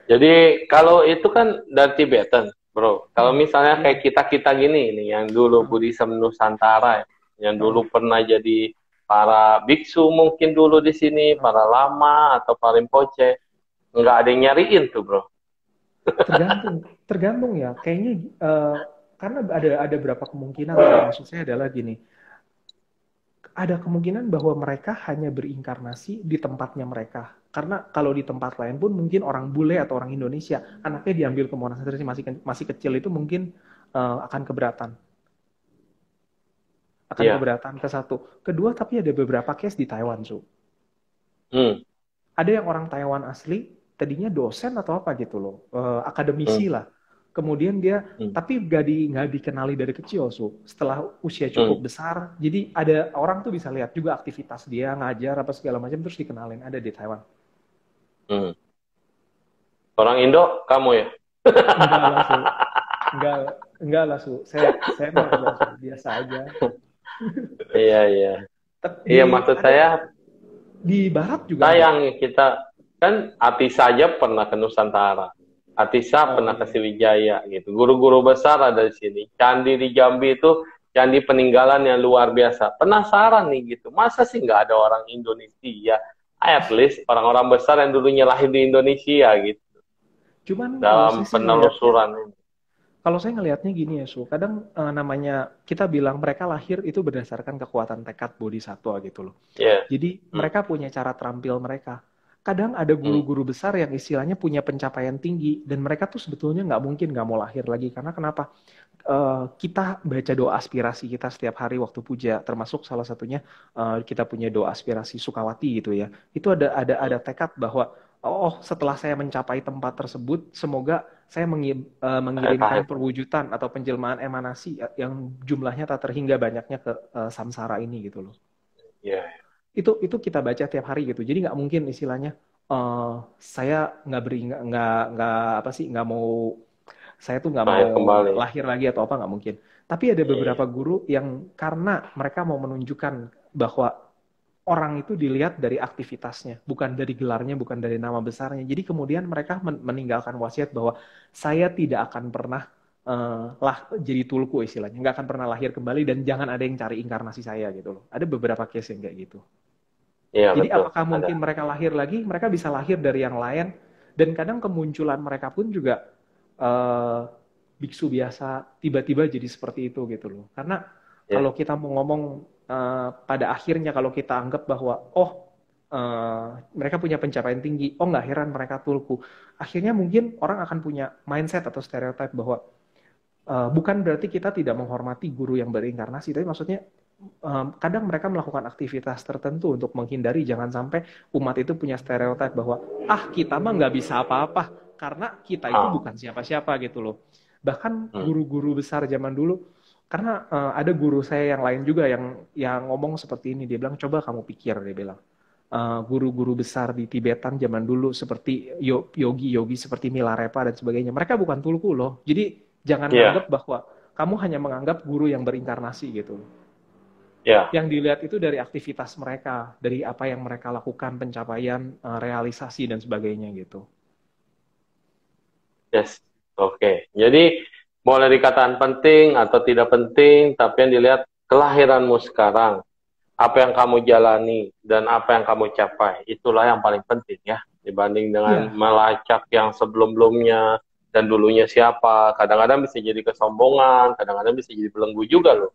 Speaker 1: Jadi kalau itu kan dari Tibetan, bro. Kalau misalnya
Speaker 2: Iya.
Speaker 1: kayak kita-kita gini nih, yang dulu
Speaker 2: Heeh,
Speaker 1: Buddhism Nusantara, yang
Speaker 2: heeh.
Speaker 1: dulu pernah jadi para biksu mungkin dulu di sini,
Speaker 2: Heeh.
Speaker 1: para lama atau para rinpoche, nggak ada yang nyariin tuh, bro.
Speaker 2: Tergantung ya. Kayaknya karena ada berapa kemungkinan tuh. Maksud saya adalah gini, ada kemungkinan bahwa mereka hanya berinkarnasi di tempatnya mereka. Karena kalau di tempat lain pun mungkin orang bule atau orang Indonesia, anaknya diambil ke monasteri masih kecil itu mungkin akan keberatan. Akan
Speaker 1: Iya.
Speaker 2: keberatan ke satu. Kedua, tapi ada beberapa case di Taiwan, Su.
Speaker 1: Hmm.
Speaker 2: Ada yang orang Taiwan asli, tadinya dosen atau apa gitu loh,
Speaker 1: Hmm.
Speaker 2: akademisi lah. Kemudian dia,
Speaker 1: Hmm.
Speaker 2: tapi nggak dikenali dari kecil, so setelah usia
Speaker 1: Hmm.
Speaker 2: cukup besar, jadi ada orang tuh bisa lihat juga aktivitas dia ngajar apa segala macam terus dikenalin ada di Taiwan.
Speaker 1: Hmm. Orang Indo, kamu ya?
Speaker 2: Enggak lah su, enggak enggak lah su, saya mah enggak su, biasa aja.
Speaker 1: Iya, iya. Iya,
Speaker 2: Di
Speaker 1: maksud
Speaker 2: ada
Speaker 1: saya
Speaker 2: di Barat juga ada.
Speaker 1: sayang kita kan Atisa saja pernah ke Nusantara. Atisa
Speaker 2: Oh
Speaker 1: pernah ke
Speaker 2: iya.
Speaker 1: Sriwijaya gitu. Guru-guru besar ada di sini. Candi di Jambi itu candi peninggalan yang luar biasa. Penasaran nih gitu. Masa sih nggak ada orang Indonesia? At least orang-orang besar yang dulunya lahir di Indonesia gitu.
Speaker 2: Cuman kalau saya
Speaker 1: Dalam
Speaker 2: sih ngelihatnya,
Speaker 1: penelusuran ini.
Speaker 2: kalau saya ngelihatnya gini ya, Su, kadang namanya kita bilang mereka lahir itu berdasarkan kekuatan tekad bodhisatwa gitu loh.
Speaker 1: Ya.
Speaker 2: Jadi
Speaker 1: Hmm.
Speaker 2: mereka punya cara terampil mereka. Kadang ada
Speaker 1: Hmm.
Speaker 2: guru-guru besar yang istilahnya punya pencapaian tinggi dan mereka tuh sebetulnya nggak mungkin nggak mau lahir lagi karena kenapa? Kita baca doa aspirasi kita setiap hari waktu puja, termasuk salah satunya kita punya doa aspirasi Sukawati gitu ya. Itu ada tekad bahwa oh setelah saya mencapai tempat tersebut, semoga saya mengirimkan
Speaker 1: Lahir.
Speaker 2: perwujudan atau penjelmaan emanasi yang jumlahnya tak terhingga banyaknya ke samsara ini gitu loh.
Speaker 1: Ya.
Speaker 2: Itu kita baca tiap hari gitu. Jadi nggak mungkin istilahnya saya nggak apa sih nggak mau saya tuh nggak mau
Speaker 1: Lahir kembali.
Speaker 2: lahir lagi atau apa nggak mungkin. Tapi ada
Speaker 1: Iya.
Speaker 2: beberapa guru yang karena mereka mau menunjukkan bahwa orang itu dilihat dari aktivitasnya, bukan dari gelarnya, bukan dari nama besarnya. Jadi kemudian mereka meninggalkan wasiat bahwa saya tidak akan pernah jadi tulku istilahnya, nggak akan pernah lahir kembali dan jangan ada yang cari inkarnasi saya gitu loh. Ada beberapa case yang kayak gitu.
Speaker 1: Iya,
Speaker 2: Jadi
Speaker 1: betul.
Speaker 2: apakah
Speaker 1: Ada.
Speaker 2: mungkin mereka lahir lagi? Mereka bisa lahir dari yang lain dan kadang kemunculan mereka pun juga eh, biksu biasa tiba-tiba jadi seperti itu gitu loh. Karena
Speaker 1: Ya.
Speaker 2: kalau kita mau ngomong pada akhirnya kalau kita anggap bahwa mereka punya pencapaian tinggi, oh nggak heran mereka tulku. Akhirnya mungkin orang akan punya mindset atau stereotip bahwa bukan berarti kita tidak menghormati guru yang berinkarnasi, tapi maksudnya kadang mereka melakukan aktivitas tertentu untuk menghindari jangan sampai umat itu punya stereotip bahwa kita mah nggak bisa apa-apa karena kita itu
Speaker 1: Ah,
Speaker 2: bukan siapa-siapa gitu loh. Bahkan
Speaker 1: hmm.
Speaker 2: guru-guru besar zaman dulu, karena ada guru saya yang lain juga yang ngomong seperti ini, dia bilang coba kamu pikir, dia bilang guru-guru besar di Tibetan zaman dulu seperti yogi-yogi seperti Milarepa dan sebagainya, mereka bukan tulku loh. Jadi jangan
Speaker 1: Iya,
Speaker 2: nganggap bahwa kamu hanya menganggap guru yang berinkarnasi gitu.
Speaker 1: iya,
Speaker 2: Yang dilihat itu dari aktivitas mereka, dari apa yang mereka lakukan, pencapaian, realisasi dan sebagainya gitu.
Speaker 1: yes, oke. Jadi boleh dikatakan penting atau tidak penting, tapi yang dilihat kelahiranmu sekarang, apa yang kamu jalani dan apa yang kamu capai, itulah yang paling penting ya, dibanding dengan
Speaker 2: Iya,
Speaker 1: melacak yang sebelum-belumnya dan dulunya siapa. Kadang-kadang bisa jadi kesombongan, kadang-kadang bisa jadi belenggu juga loh.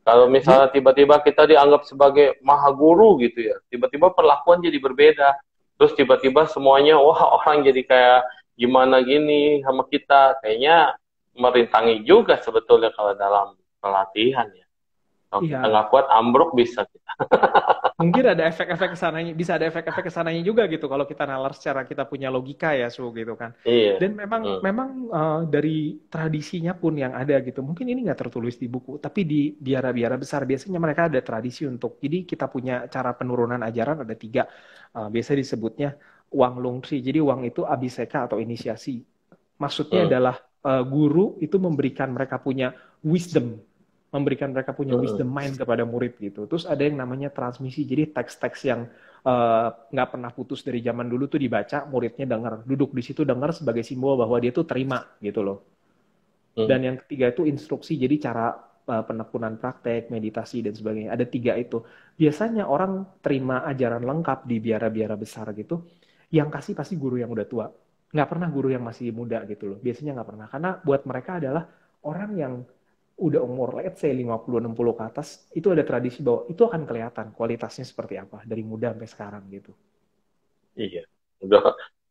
Speaker 1: Kalau
Speaker 2: dia,
Speaker 1: misalnya tiba-tiba kita dianggap sebagai maha guru gitu ya, tiba-tiba perlakuan jadi berbeda. Terus tiba-tiba semuanya, wah orang jadi kayak gimana gini sama kita. Kayaknya merintangi juga sebetulnya kalau dalam pelatihan ya. Kalau kita
Speaker 2: iya.
Speaker 1: nggak kuat, ambruk bisa kita.
Speaker 2: Mungkin ada efek-efek kesananya, bisa ada efek-efek kesananya juga gitu kalau kita nalar secara kita punya logika ya, Su, gitu kan.
Speaker 1: Iya.
Speaker 2: Dan memang
Speaker 1: Hmm.
Speaker 2: memang dari tradisinya pun yang ada gitu. Mungkin ini nggak tertulis di buku, tapi di biara-biara besar biasanya mereka ada tradisi untuk. Jadi kita punya cara penurunan ajaran ada tiga. Biasa disebutnya Wang Longtri. Jadi Wang itu abiseka atau inisiasi. Maksudnya
Speaker 1: Hmm.
Speaker 2: adalah guru itu memberikan mereka punya wisdom, memberikan mereka punya
Speaker 1: Hmm.
Speaker 2: wisdom mind kepada murid gitu. Terus ada yang namanya transmisi, jadi teks-teks yang nggak pernah putus dari zaman dulu tuh dibaca, muridnya dengar, duduk di situ dengar sebagai simbol bahwa dia tuh terima gitu loh.
Speaker 1: Hmm.
Speaker 2: Dan yang ketiga itu instruksi, jadi cara penekunan praktek, meditasi dan sebagainya. Ada tiga itu. Biasanya orang terima ajaran lengkap di biara-biara besar gitu, yang kasih pasti guru yang udah tua. Nggak pernah guru yang masih muda gitu loh. Biasanya nggak pernah. Karena buat mereka adalah orang yang udah umur, let's say 50-60 ke atas, itu ada tradisi bahwa itu akan kelihatan kualitasnya seperti apa dari muda sampai sekarang gitu.
Speaker 1: Iya. Udah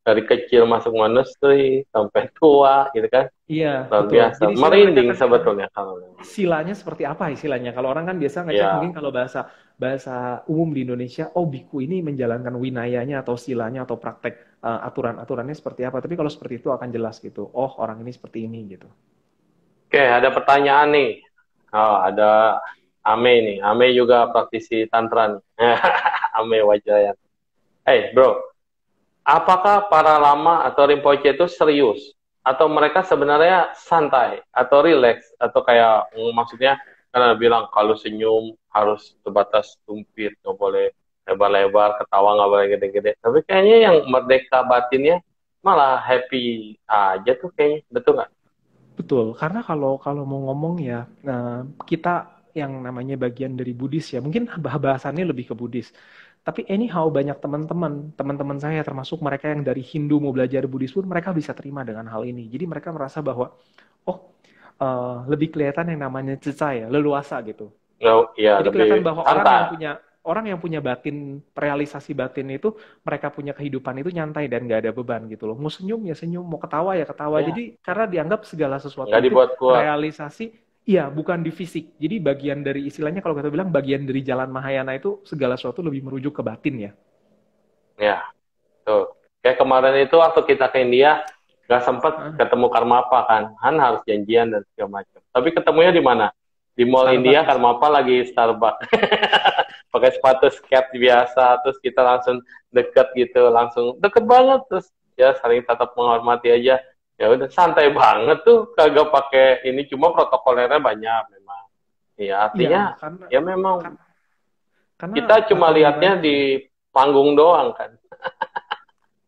Speaker 1: dari kecil masuk monasteri sampai tua gitu kan.
Speaker 2: Iya,
Speaker 1: Luar
Speaker 2: betul.
Speaker 1: biasa.
Speaker 2: Jadi istilahnya mereka
Speaker 1: Merinding
Speaker 2: akan lihat
Speaker 1: sebetulnya kalau.
Speaker 2: silanya seperti apa istilahnya. Kalau orang kan biasa ngecek mungkin
Speaker 1: Ya.
Speaker 2: kalau bahasa bahasa umum di Indonesia, oh biku ini menjalankan winayanya atau silanya atau praktek aturan-aturannya seperti apa. Tapi kalau seperti itu akan jelas gitu. Oh, orang ini seperti ini gitu.
Speaker 1: Oke, ada pertanyaan nih. Oh, ada Ame nih. Ame juga praktisi tantra nih. Ame Wajrayan. Hey bro, apakah para lama atau rinpoche itu serius? Atau mereka sebenarnya santai? Atau relax? Atau kayak maksudnya karena bilang kalau senyum harus sebatas tumpit, nggak boleh lebar-lebar, ketawa nggak boleh gede-gede. Tapi kayaknya yang merdeka batinnya malah happy aja tuh kayaknya. Betul nggak?
Speaker 2: Betul, karena kalau kalau mau ngomong ya kita yang namanya bagian dari Buddhis ya, mungkin bahasannya lebih ke Buddhis. Tapi anyhow banyak teman-teman saya termasuk mereka yang dari Hindu mau belajar Buddhis pun mereka bisa terima dengan hal ini. Jadi mereka merasa bahwa oh lebih kelihatan yang namanya ceca ya, leluasa gitu.
Speaker 1: Nggak, ya
Speaker 2: Jadi
Speaker 1: lebih
Speaker 2: kelihatan bahwa
Speaker 1: santai.
Speaker 2: orang yang punya batin, realisasi batin itu mereka punya kehidupan itu nyantai dan gak ada beban gitu loh. Mau senyum ya senyum, mau ketawa ya ketawa.
Speaker 1: Ya,
Speaker 2: Jadi karena dianggap segala sesuatu
Speaker 1: nggak
Speaker 2: itu
Speaker 1: dibuat kuat.
Speaker 2: realisasi, iya bukan di fisik. Jadi bagian dari istilahnya kalau kita bilang bagian dari jalan Mahayana itu segala sesuatu lebih merujuk ke batin ya.
Speaker 1: Ya, tuh. Kayak kemarin itu waktu kita ke India, nggak sempet
Speaker 2: Hah?
Speaker 1: ketemu Karmapa kan. Han harus janjian dan segala macam. Tapi ketemunya di mana? Di Mall India,
Speaker 2: Starbucks.
Speaker 1: Karmapa lagi Starbucks. Pakai sepatu skate biasa, terus kita langsung deket gitu, langsung deket banget. Terus ya saling tetap menghormati aja. Ya udah santai banget tuh, kagak pakai ini, cuma protokolernya banyak memang. Ya
Speaker 2: Iya,
Speaker 1: artinya
Speaker 2: karena
Speaker 1: ya memang
Speaker 2: karena, karena
Speaker 1: kita cuma lihatnya
Speaker 2: gimana ya?
Speaker 1: di panggung doang kan.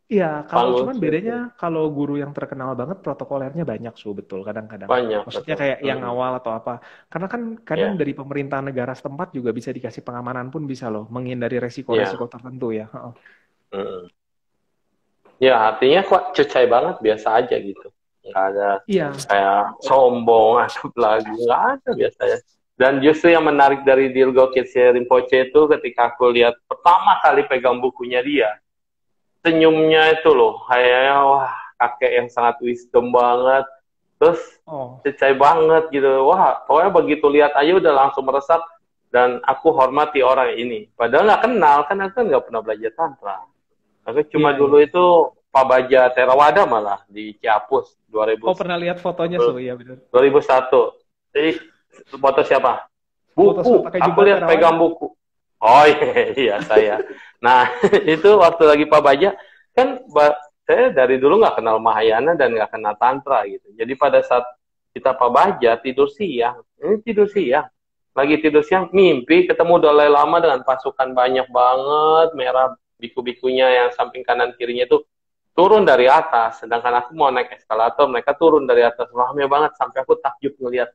Speaker 2: Iya, kalau
Speaker 1: Panggung
Speaker 2: cuman bedanya
Speaker 1: syuting.
Speaker 2: kalau guru yang terkenal banget protokolernya banyak su betul kadang-kadang.
Speaker 1: Banyak,
Speaker 2: Maksudnya
Speaker 1: betul.
Speaker 2: kayak yang
Speaker 1: Mm-mm.
Speaker 2: awal atau apa. Karena kan kadang
Speaker 1: Ya,
Speaker 2: dari pemerintah negara setempat juga bisa dikasih pengamanan pun bisa loh menghindari resiko-resiko
Speaker 1: ya.
Speaker 2: tertentu ya. Heeh.
Speaker 1: Mm-mm. Ya, artinya kok cucai banget, biasa aja gitu. Nggak ada
Speaker 2: Iya,
Speaker 1: kayak sombong atau lagi, nggak ada biasanya. Dan justru yang menarik dari Dilgo Khyentse Rinpoche itu ketika aku lihat pertama kali pegang bukunya dia, senyumnya itu loh, kayaknya wah kakek yang sangat wisdom banget. Terus
Speaker 2: oh
Speaker 1: cucai banget gitu. Wah, pokoknya begitu lihat aja udah langsung meresap. dan aku hormati orang ini. Padahal nggak kenal, kan aku kan nggak pernah belajar tantra. Aku cuma
Speaker 2: Iya, iya.
Speaker 1: dulu itu Pak Baja Theravada malah di Ciapus
Speaker 2: Oh, pernah lihat fotonya, so, iya benar.
Speaker 1: 2001. Jadi foto siapa?
Speaker 2: Foto so
Speaker 1: Buku.
Speaker 2: pakai
Speaker 1: Aku
Speaker 2: jubah
Speaker 1: lihat
Speaker 2: Theravada.
Speaker 1: pegang buku. Oh iya, iya saya. Nah itu waktu lagi Pak Baja kan saya dari dulu nggak kenal Mahayana dan nggak kenal Tantra gitu. Jadi pada saat kita Pak Baja tidur siang, ini tidur siang, lagi tidur siang mimpi ketemu Dalai Lama dengan pasukan banyak banget merah biku-bikunya yang samping kanan kirinya itu turun dari atas, sedangkan aku mau naik eskalator, mereka turun dari atas, rame banget sampai aku takjub ngeliat.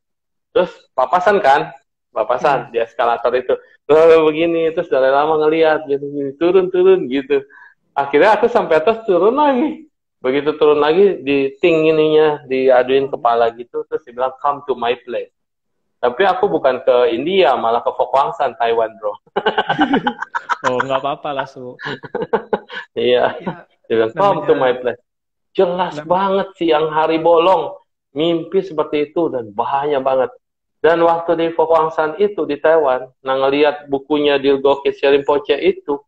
Speaker 1: Terus papasan kan, papasan
Speaker 2: Hmm.
Speaker 1: di eskalator itu, lalu begini, terus dari lama ngeliat gitu, turun gitu. Akhirnya aku sampai atas turun lagi. Begitu turun lagi, di ting ininya, diaduin kepala gitu, terus dibilang come to my place. Tapi aku bukan ke India, malah ke Fokwangsan, Taiwan, bro.
Speaker 2: Oh, nggak apa-apa lah, so.
Speaker 1: Iya,
Speaker 2: Ya,
Speaker 1: dia bilang come to my
Speaker 2: namanya,
Speaker 1: place. Jelas
Speaker 2: nam-
Speaker 1: banget siang hari bolong, mimpi seperti itu dan bahaya banget. Dan waktu di Fokwangsan itu di Taiwan, nah ngelihat bukunya Dilgo Khyentse Rinpoche itu,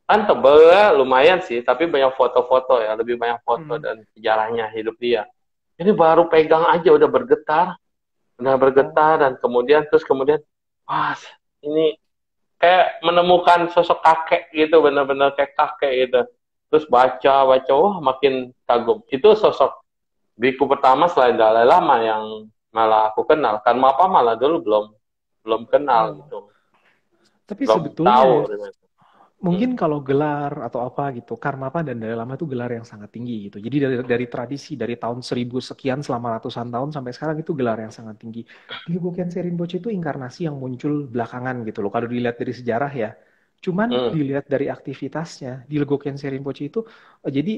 Speaker 1: kan tebel ya, lumayan sih, tapi banyak foto-foto ya, lebih banyak foto
Speaker 2: hmm.
Speaker 1: dan sejarahnya hidup dia. Ini baru pegang aja udah
Speaker 2: Oh,
Speaker 1: bergetar dan kemudian, wah ini kayak menemukan sosok kakek gitu, bener-bener kayak kakek gitu. Terus baca, wah makin kagum. Itu sosok biku pertama selain Dalai Lama yang malah aku kenal. Kan apa malah dulu belum kenal
Speaker 2: oh.
Speaker 1: gitu,
Speaker 2: Tapi
Speaker 1: belum
Speaker 2: sebetulnya
Speaker 1: tahu.
Speaker 2: ya,
Speaker 1: Gitu. Hmm.
Speaker 2: mungkin kalau gelar atau apa gitu, Karmapa dan Dalai Lama itu gelar yang sangat tinggi gitu. Jadi dari tradisi dari tahun 1000 sekian selama ratusan tahun sampai sekarang itu gelar yang sangat tinggi. Dilgo Khyentse Rinpoche itu inkarnasi yang muncul belakangan gitu loh. Kalau dilihat dari sejarah ya. Cuman
Speaker 1: Hmm.
Speaker 2: dilihat dari aktivitasnya, Dilgo Khyentse Rinpoche itu jadi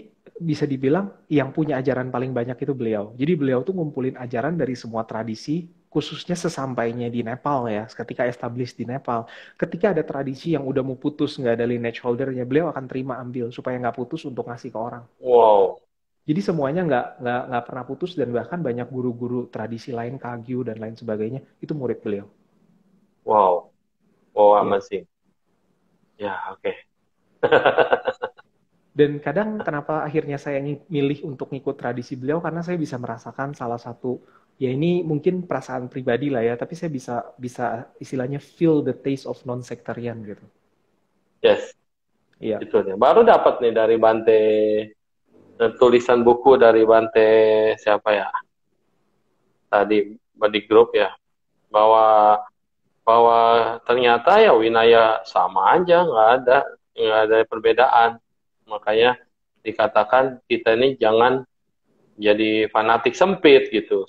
Speaker 2: bisa dibilang yang punya ajaran paling banyak itu beliau. Jadi beliau tuh ngumpulin ajaran dari semua tradisi, khususnya sesampainya di Nepal ya, ketika establish di Nepal. Ketika ada tradisi yang udah mau putus, nggak ada lineage holdernya, beliau akan terima ambil supaya nggak putus untuk ngasih ke orang.
Speaker 1: Wow,
Speaker 2: Jadi semuanya nggak pernah putus dan bahkan banyak guru-guru tradisi lain, Kagyu dan lain sebagainya, itu murid beliau.
Speaker 1: wow, wow,
Speaker 2: Ya.
Speaker 1: amazing. Ya, oke.
Speaker 2: Dan kadang kenapa akhirnya saya milih untuk ngikut tradisi beliau karena saya bisa merasakan salah satu ya ini mungkin perasaan pribadi lah ya, tapi saya bisa bisa istilahnya feel the taste of non sectarian gitu.
Speaker 1: Yes,
Speaker 2: Iya.
Speaker 1: itu dia. Baru dapat nih dari Bante, tulisan buku dari Bante siapa ya? Tadi di grup ya, bahwa bahwa ternyata ya Winaya sama aja, nggak ada perbedaan. Makanya dikatakan kita ini jangan jadi fanatik sempit gitu.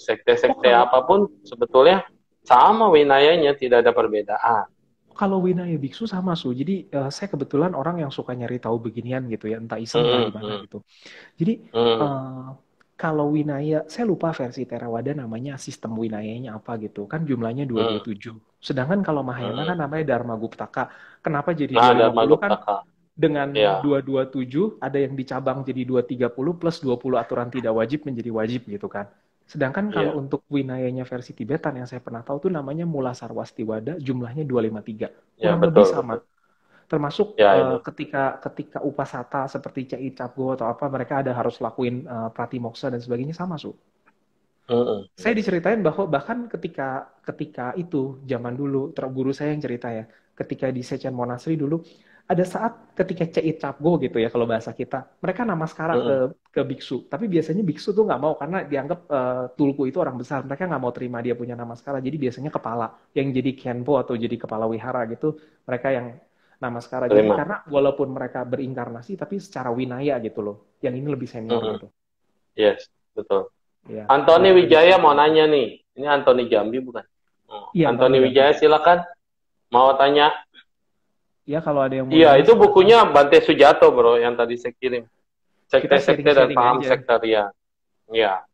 Speaker 2: Oh,
Speaker 1: Sekte-sekte
Speaker 2: kalau
Speaker 1: apapun sebetulnya sama winayanya, tidak ada perbedaan.
Speaker 2: Kalau Winaya Biksu sama Su. Jadi saya kebetulan orang yang suka nyari tahu beginian gitu ya, entah iseng entah
Speaker 1: Hmm,
Speaker 2: gimana
Speaker 1: hmm,
Speaker 2: gitu. Jadi
Speaker 1: hmm,
Speaker 2: eh, kalau Winaya, saya lupa versi Theravada namanya sistem Winayanya apa gitu. Kan jumlahnya
Speaker 1: hmm,
Speaker 2: 227. Sedangkan kalau Mahayana
Speaker 1: hmm.
Speaker 2: kan namanya Dharma Guptaka. Kenapa jadi
Speaker 1: Nah, Dharma
Speaker 2: 250 kan?
Speaker 1: Guptaka.
Speaker 2: Dengan
Speaker 1: Ya,
Speaker 2: 227 ada yang dicabang jadi 230 plus 20 aturan tidak wajib menjadi wajib gitu kan. Sedangkan kalau
Speaker 1: iya,
Speaker 2: untuk Winayanya versi Tibetan yang saya pernah tahu tuh namanya Mula Sarwastiwada jumlahnya 253.
Speaker 1: ya
Speaker 2: Kurang lebih
Speaker 1: betul
Speaker 2: sama.
Speaker 1: betul.
Speaker 2: Termasuk
Speaker 1: Ya itu.
Speaker 2: ketika upasata seperti Cai Capgo atau apa mereka ada harus lakuin pratimoksha dan sebagainya sama Su.
Speaker 1: Hmm,
Speaker 2: Saya diceritain bahwa bahkan ketika ketika itu zaman dulu guru saya yang cerita ya, ketika di Sechen Monastery dulu ada saat ketika Ceit Capgo gitu ya kalau bahasa kita, mereka namaskara
Speaker 1: hmm,
Speaker 2: ke biksu, tapi biasanya biksu tuh nggak mau karena dianggap tulku itu orang besar, mereka nggak mau terima dia punya namaskara, jadi biasanya kepala yang jadi kenpo atau jadi kepala wihara gitu, mereka yang namaskara. Jadi
Speaker 1: terima.
Speaker 2: karena walaupun mereka berinkarnasi tapi secara winaya gitu loh, yang ini lebih senior
Speaker 1: Hmm,
Speaker 2: gitu.
Speaker 1: yes, betul.
Speaker 2: Ya, ada
Speaker 1: Anthony
Speaker 2: tradisi
Speaker 1: Wijaya
Speaker 2: yang
Speaker 1: mau
Speaker 2: kayak gitu.
Speaker 1: nanya nih. Ini Anthony Jambi bukan? Oh,
Speaker 2: Iya, Anthony
Speaker 1: Anthony
Speaker 2: Jambi.
Speaker 1: Wijaya silakan. Mau tanya?
Speaker 2: Ya, kalau ada yang mau
Speaker 1: Iya,
Speaker 2: nanya
Speaker 1: itu
Speaker 2: silahkan.
Speaker 1: bukunya Bante Sujato, bro, yang tadi saya kirim.
Speaker 2: Kita
Speaker 1: Sekte-sekte dan
Speaker 2: sharing-sharing
Speaker 1: paham
Speaker 2: aja.
Speaker 1: sektarian. Ya,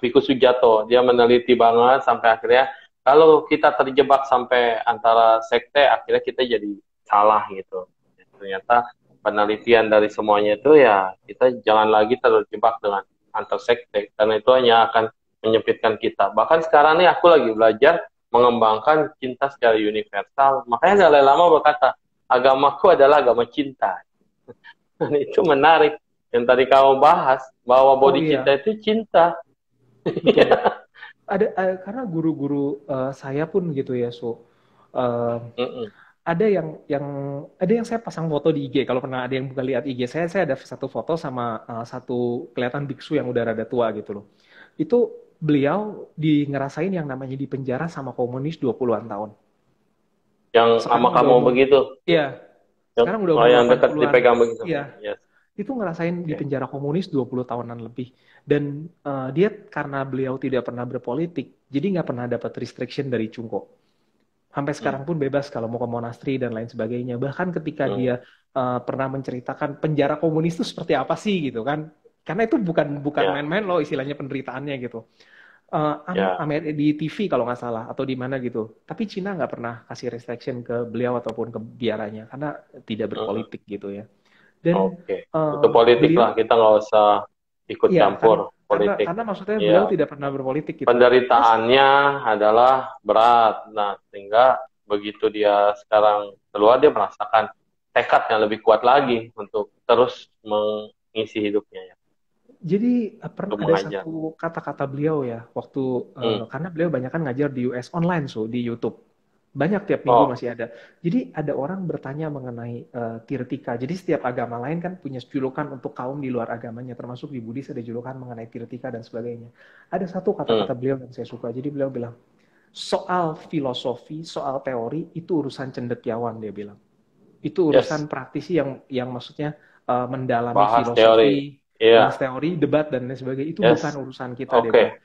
Speaker 1: Biku Sujato. Dia meneliti banget sampai akhirnya kalau kita terjebak sampai antara sekte, akhirnya kita jadi salah gitu. Ternyata penelitian dari semuanya itu ya kita jangan lagi terjebak dengan antar sekte karena itu hanya akan menyempitkan kita. Bahkan sekarang nih aku lagi belajar mengembangkan cinta secara universal. Makanya Dalai Lama berkata, agamaku adalah agama cinta. Dan itu menarik. Yang tadi kamu bahas, bahwa
Speaker 2: Oh
Speaker 1: body cinta
Speaker 2: iya,
Speaker 1: itu cinta.
Speaker 2: betul. Karena guru-guru saya pun gitu ya, Eh,
Speaker 1: Mm-mm.
Speaker 2: ada yang saya pasang foto di IG. Kalau pernah ada yang buka lihat IG saya ada satu foto sama satu kelihatan biksu yang udah rada tua gitu loh. Itu beliau ngerasain yang namanya di penjara sama komunis 20-an tahun.
Speaker 1: Yang sama
Speaker 2: Sekarang udah
Speaker 1: kamu
Speaker 2: umur,
Speaker 1: begitu.
Speaker 2: iya,
Speaker 1: Yang,
Speaker 2: sekarang udah
Speaker 1: oh,
Speaker 2: umur
Speaker 1: yang dekat
Speaker 2: 80-an.
Speaker 1: dipegang begitu.
Speaker 2: Iya,
Speaker 1: Yes.
Speaker 2: itu ngerasain di
Speaker 1: Oke.
Speaker 2: penjara komunis 20 tahunan lebih. Dan dia karena beliau tidak pernah berpolitik, jadi nggak pernah dapat restriction dari Cungko. Sampai
Speaker 1: Hmm.
Speaker 2: sekarang pun bebas kalau mau ke monastri dan lain sebagainya. Bahkan ketika
Speaker 1: Hmm.
Speaker 2: dia pernah menceritakan penjara komunis itu seperti apa sih gitu kan. Karena itu bukan
Speaker 1: Ya,
Speaker 2: main-main loh istilahnya penderitaannya gitu.
Speaker 1: ya.
Speaker 2: Di TV kalau nggak salah atau di mana gitu. Tapi Cina nggak pernah kasih restriction ke beliau ataupun ke biaranya karena tidak
Speaker 1: Mm-mm.
Speaker 2: berpolitik gitu ya. Dan
Speaker 1: Oke. Itu politik
Speaker 2: beliau
Speaker 1: lah. Kita nggak usah ikut
Speaker 2: ya kan
Speaker 1: campur politik.
Speaker 2: karena maksudnya beliau
Speaker 1: Iya.
Speaker 2: tidak pernah berpolitik gitu. Terus
Speaker 1: Penderitaannya adalah berat. Nah, sehingga begitu dia sekarang keluar, dia merasakan tekad yang lebih kuat lagi untuk terus mengisi hidupnya ya,
Speaker 2: jadi pernah
Speaker 1: untuk
Speaker 2: ada
Speaker 1: mengajar.
Speaker 2: satu kata-kata beliau ya waktu
Speaker 1: Hmm.
Speaker 2: karena beliau banyak kan ngajar di US online di YouTube. Banyak tiap minggu
Speaker 1: Oh,
Speaker 2: masih ada. Jadi ada orang bertanya mengenai tirtika. Jadi setiap agama lain kan punya julukan untuk kaum di luar agamanya, termasuk di Buddhis ada julukan mengenai tirtika dan sebagainya. Ada satu kata-kata
Speaker 1: hmm.
Speaker 2: beliau yang saya suka. Jadi beliau bilang, soal filosofi, soal teori itu urusan cendekiawan dia bilang. Itu
Speaker 1: Yes.
Speaker 2: urusan praktisi yang maksudnya mendalami
Speaker 1: Bahas teori.
Speaker 2: filosofi, bahas
Speaker 1: Iya.
Speaker 2: teori, debat dan lain sebagainya. Itu bukan
Speaker 1: Yes.
Speaker 2: urusan kita dia bilang.
Speaker 1: Oke.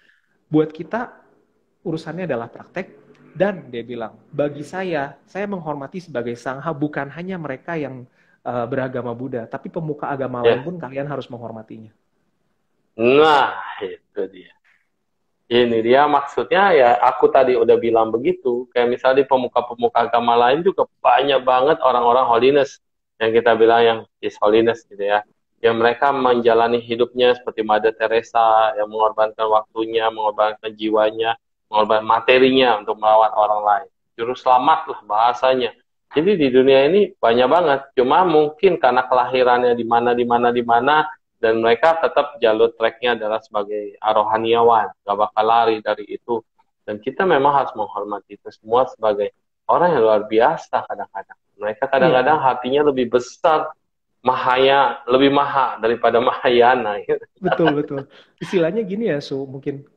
Speaker 2: Buat kita urusannya adalah praktek dan dia bilang, bagi saya menghormati sebagai sangha bukan hanya mereka yang beragama Buddha, tapi pemuka agama lain
Speaker 1: Yes.
Speaker 2: pun kalian harus menghormatinya.
Speaker 1: Nah, itu dia. Ini dia maksudnya ya, aku tadi udah bilang begitu. Kayak misalnya di pemuka-pemuka agama lain juga banyak banget orang-orang holiness yang kita bilang yang is holiness gitu ya. Yang mereka menjalani hidupnya seperti Mother Teresa yang mengorbankan waktunya, mengorbankan jiwanya, mengorbankan materinya untuk melawan orang lain. Juru selamat lah bahasanya. Jadi di dunia ini banyak banget. Cuma mungkin karena kelahirannya di mana, dan mereka tetap jalur treknya adalah sebagai rohaniawan, gak bakal lari dari itu. Dan kita memang harus menghormati itu semua sebagai orang yang luar biasa kadang-kadang. Mereka kadang-kadang
Speaker 2: Iya,
Speaker 1: hatinya lebih besar, mahaya, lebih maha daripada mahayana.
Speaker 2: betul betul. Istilahnya gini ya, mungkin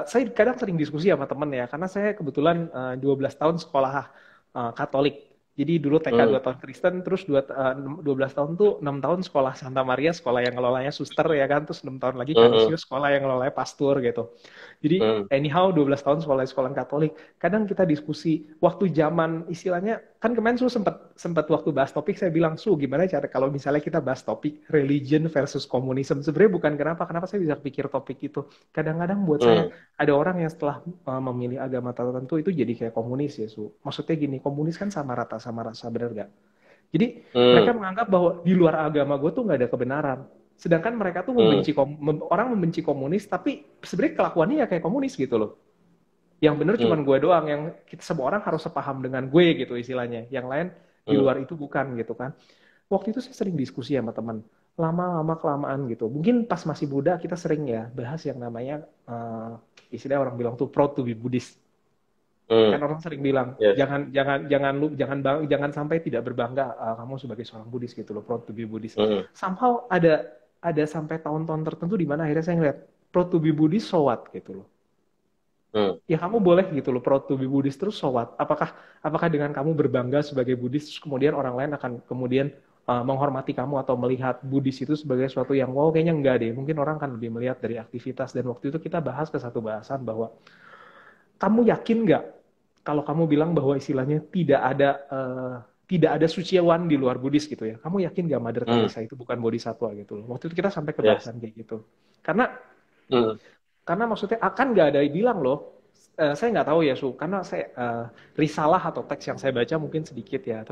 Speaker 2: saya kadang sering diskusi sama temen ya, karena saya kebetulan 12 tahun sekolah Katolik. Jadi dulu TK
Speaker 1: Hmm,
Speaker 2: 2 tahun Kristen, terus 12 tahun tuh 6 tahun sekolah Santa Maria, sekolah yang ngelolanya suster ya kan, terus 6 tahun lagi
Speaker 1: hmm, hmm,
Speaker 2: Canisius, sekolah yang ngelolanya pastor gitu. Jadi
Speaker 1: hmm,
Speaker 2: anyhow 12 tahun sekolah Katolik. Kadang kita diskusi waktu zaman istilahnya kan kemarin sempat sempat waktu bahas topik saya bilang gimana cara kalau misalnya kita bahas topik religion versus komunisme. Sebenarnya bukan kenapa saya bisa pikir topik itu. Kadang-kadang buat saya
Speaker 1: hmm,
Speaker 2: ada orang yang setelah memilih agama tertentu itu jadi kayak komunis ya, Maksudnya gini, komunis kan sama rata sama rasa, benar gak? Jadi mereka
Speaker 1: hmm,
Speaker 2: menganggap bahwa di luar agama gue tuh nggak ada kebenaran. Sedangkan mereka tuh
Speaker 1: hmm,
Speaker 2: orang membenci komunis, tapi sebenarnya kelakuannya ya kayak komunis gitu loh. Yang bener
Speaker 1: hmm,
Speaker 2: cuman gue doang, yang semua orang harus sepaham dengan gue gitu istilahnya. Yang lain di
Speaker 1: hmm,
Speaker 2: luar itu bukan gitu kan. Waktu itu saya sering diskusi sama teman. Lama-lama kelamaan gitu. Mungkin pas masih muda kita sering ya bahas yang namanya istilah orang bilang tuh proud to be Buddhist.
Speaker 1: hmm.
Speaker 2: Kan orang sering bilang
Speaker 1: Yes.
Speaker 2: jangan sampai tidak berbangga kamu sebagai seorang Buddhis gitu loh, proud to be Buddhist.
Speaker 1: Hmm,
Speaker 2: Somehow ada sampai tahun-tahun tertentu di mana akhirnya saya ngeliat proud to be Buddhist, so what gitu loh.
Speaker 1: hmm,
Speaker 2: Ya kamu boleh gitu loh proud to be Buddhist terus, so what? Apakah dengan kamu berbangga sebagai Buddhis terus kemudian orang lain akan kemudian menghormati kamu atau melihat Buddhis itu sebagai sesuatu yang wow, kayaknya enggak deh. Mungkin orang akan lebih melihat dari aktivitas. Dan waktu itu kita bahas ke satu bahasan bahwa kamu yakin nggak kalau kamu bilang bahwa istilahnya tidak ada suciawan di luar Buddhis gitu ya. Kamu yakin nggak Mother
Speaker 1: hmm.
Speaker 2: Teresa itu bukan bodhisatwa gitu loh. Waktu itu kita sampai ke
Speaker 1: Yes.
Speaker 2: bahasan kayak gitu. Karena
Speaker 1: Hmm,
Speaker 2: karena maksudnya akan nggak ada yang bilang loh. Saya nggak tahu ya karena saya risalah atau teks yang saya baca mungkin sedikit ya.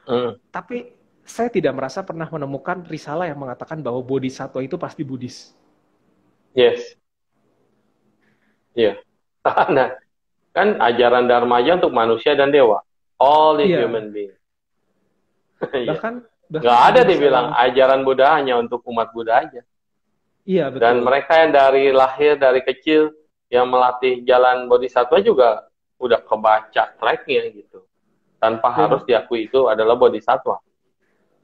Speaker 1: hmm.
Speaker 2: Tapi saya tidak merasa pernah menemukan risalah yang mengatakan bahwa bodhisatwa itu pasti Buddhis.
Speaker 1: Yes. Iya. Nah, Kan ajaran Dharma aja untuk manusia dan dewa. All is
Speaker 2: Iya,
Speaker 1: human being. Iya.
Speaker 2: bahkan
Speaker 1: Nggak
Speaker 2: bahkan
Speaker 1: ada
Speaker 2: ada di
Speaker 1: dibilang
Speaker 2: salah,
Speaker 1: ajaran Buddha hanya untuk umat Buddha aja.
Speaker 2: iya
Speaker 1: Dan
Speaker 2: betul.
Speaker 1: mereka yang dari lahir, dari kecil, yang melatih jalan bodhisattva juga udah kebaca tracknya gitu. Tanpa harus
Speaker 2: Dan
Speaker 1: diakui itu adalah bodhisattva.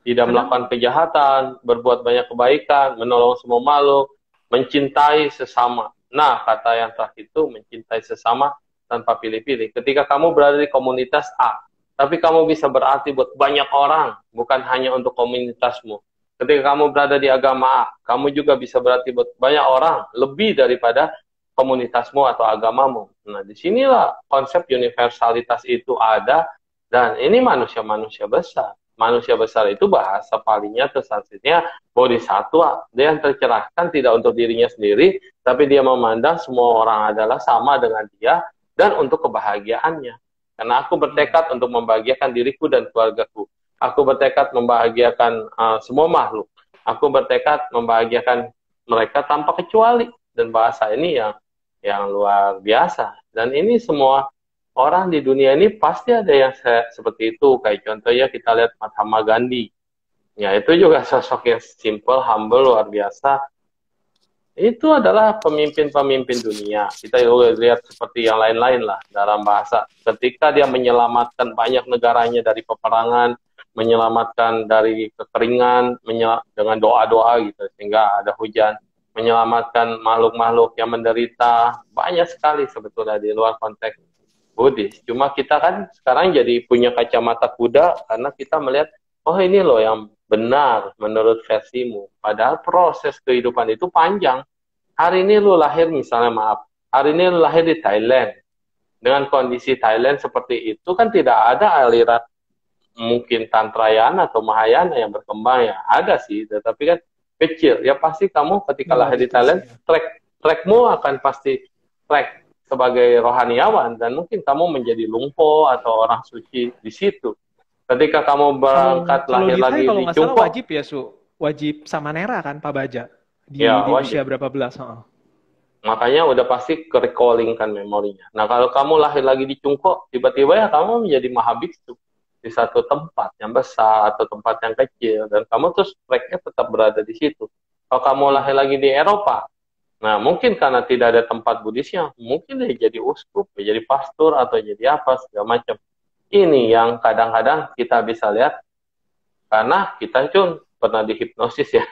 Speaker 1: Tidak
Speaker 2: kadang
Speaker 1: melakukan kejahatan, berbuat banyak kebaikan, menolong semua makhluk, mencintai sesama. Nah, kata yang terakhir itu mencintai sesama tanpa pilih-pilih. Ketika kamu berada di komunitas A, tapi kamu bisa berarti buat banyak orang, bukan hanya untuk komunitasmu. Ketika kamu berada di agama A, kamu juga bisa berarti buat banyak orang, lebih daripada komunitasmu atau agamamu. Nah, disinilah konsep universalitas itu ada, dan ini manusia-manusia besar. Manusia besar itu bahasa palingnya atau sanskritnya bodhisattva. Dia yang tercerahkan tidak untuk dirinya sendiri, tapi dia memandang semua orang adalah sama dengan dia dan untuk kebahagiaannya. Karena aku
Speaker 2: iya,
Speaker 1: bertekad untuk membahagiakan diriku dan keluargaku. Aku bertekad membahagiakan semua makhluk. Aku bertekad membahagiakan mereka tanpa kecuali. Dan bahasa ini yang luar biasa. Dan ini semua orang di dunia ini pasti ada yang seperti itu. Kayak contohnya kita lihat Mahatma Gandhi. Ya, itu juga sosok yang simple, humble, luar biasa. Itu adalah pemimpin-pemimpin dunia. Kita juga lihat seperti yang lain-lain lah dalam bahasa. Ketika dia menyelamatkan banyak negaranya dari peperangan, menyelamatkan dari kekeringan, dengan doa-doa gitu, sehingga ada hujan, menyelamatkan makhluk-makhluk yang menderita, banyak sekali sebetulnya di luar konteks Buddhis. Cuma kita kan sekarang jadi punya kacamata kuda karena kita melihat, oh ini loh yang benar menurut versimu. Padahal proses kehidupan itu panjang. Hari ini lu lahir misalnya, maaf, hari ini lu lahir di Thailand. Dengan kondisi Thailand seperti itu kan tidak ada aliran mungkin Tantrayana atau Mahayana yang berkembang ya. Ada sih, tetapi kan kecil. Ya pasti kamu ketika lahir di
Speaker 2: minoritas
Speaker 1: Thailand,
Speaker 2: ya.
Speaker 1: trackmu akan pasti track sebagai rohaniawan dan mungkin kamu menjadi lumpo atau orang suci di situ. Ketika kamu
Speaker 2: Kalau
Speaker 1: berangkat
Speaker 2: kalau
Speaker 1: lahir
Speaker 2: di Thai
Speaker 1: lagi
Speaker 2: kalau
Speaker 1: di
Speaker 2: nggak salah
Speaker 1: Cungko,
Speaker 2: wajib ya su, wajib sama nera kan Pak Baja
Speaker 1: ya
Speaker 2: di
Speaker 1: wajib.
Speaker 2: usia berapa belas? Heeh.
Speaker 1: Makanya udah pasti ke-recalling kan memorinya. Nah, kalau kamu lahir lagi di Cungko, tiba-tiba ya kamu menjadi mahabiksu di satu tempat yang besar atau tempat yang kecil, dan kamu terus tracknya tetap berada di situ. Kalau kamu
Speaker 2: Iya,
Speaker 1: lahir lagi di Eropa, nah mungkin karena tidak ada tempat Buddhisnya, mungkin dia jadi uskup, dia jadi pastor, atau jadi apa, segala macam. Ini yang kadang-kadang kita bisa lihat, karena kita pun pernah dihipnosis ya.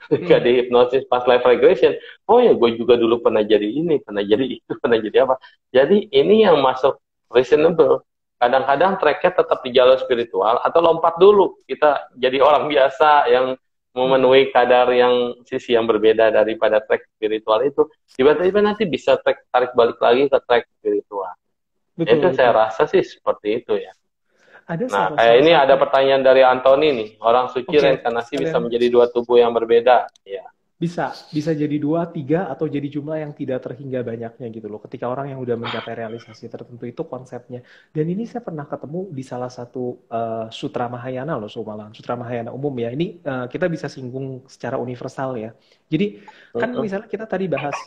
Speaker 1: Ketika
Speaker 2: hmm.
Speaker 1: dihipnosis pas live regression, oh ya gue juga dulu pernah jadi ini, pernah jadi itu, pernah jadi apa. Jadi ini yang masuk reasonable. Kadang-kadang tracknya tetap di jalur spiritual atau lompat dulu. Kita jadi orang biasa yang
Speaker 2: Hmm.
Speaker 1: memenuhi kadar yang sisi yang berbeda daripada track spiritual itu. Tiba-tiba nanti bisa tarik balik lagi ke track spiritual. Itu
Speaker 2: Betul
Speaker 1: saya
Speaker 2: betul.
Speaker 1: rasa sih seperti itu ya.
Speaker 2: Ada
Speaker 1: Nah,
Speaker 2: salah
Speaker 1: kayak
Speaker 2: salah
Speaker 1: ini ada
Speaker 2: satu.
Speaker 1: pertanyaan dari Anthony nih. Orang suci
Speaker 2: Oke,
Speaker 1: reinkarnasi bisa
Speaker 2: sekalian.
Speaker 1: menjadi dua tubuh yang berbeda. Ya.
Speaker 2: Bisa jadi dua, tiga, atau jadi jumlah yang tidak terhingga banyaknya gitu loh. Ketika orang yang udah mencapai realisasi tertentu itu konsepnya. Dan ini saya pernah ketemu di salah satu Sutra Mahayana loh, Sumalan. Sutra Mahayana umum ya. Ini kita bisa singgung secara universal ya. Jadi kan
Speaker 1: Mm-mm.
Speaker 2: misalnya kita tadi bahas,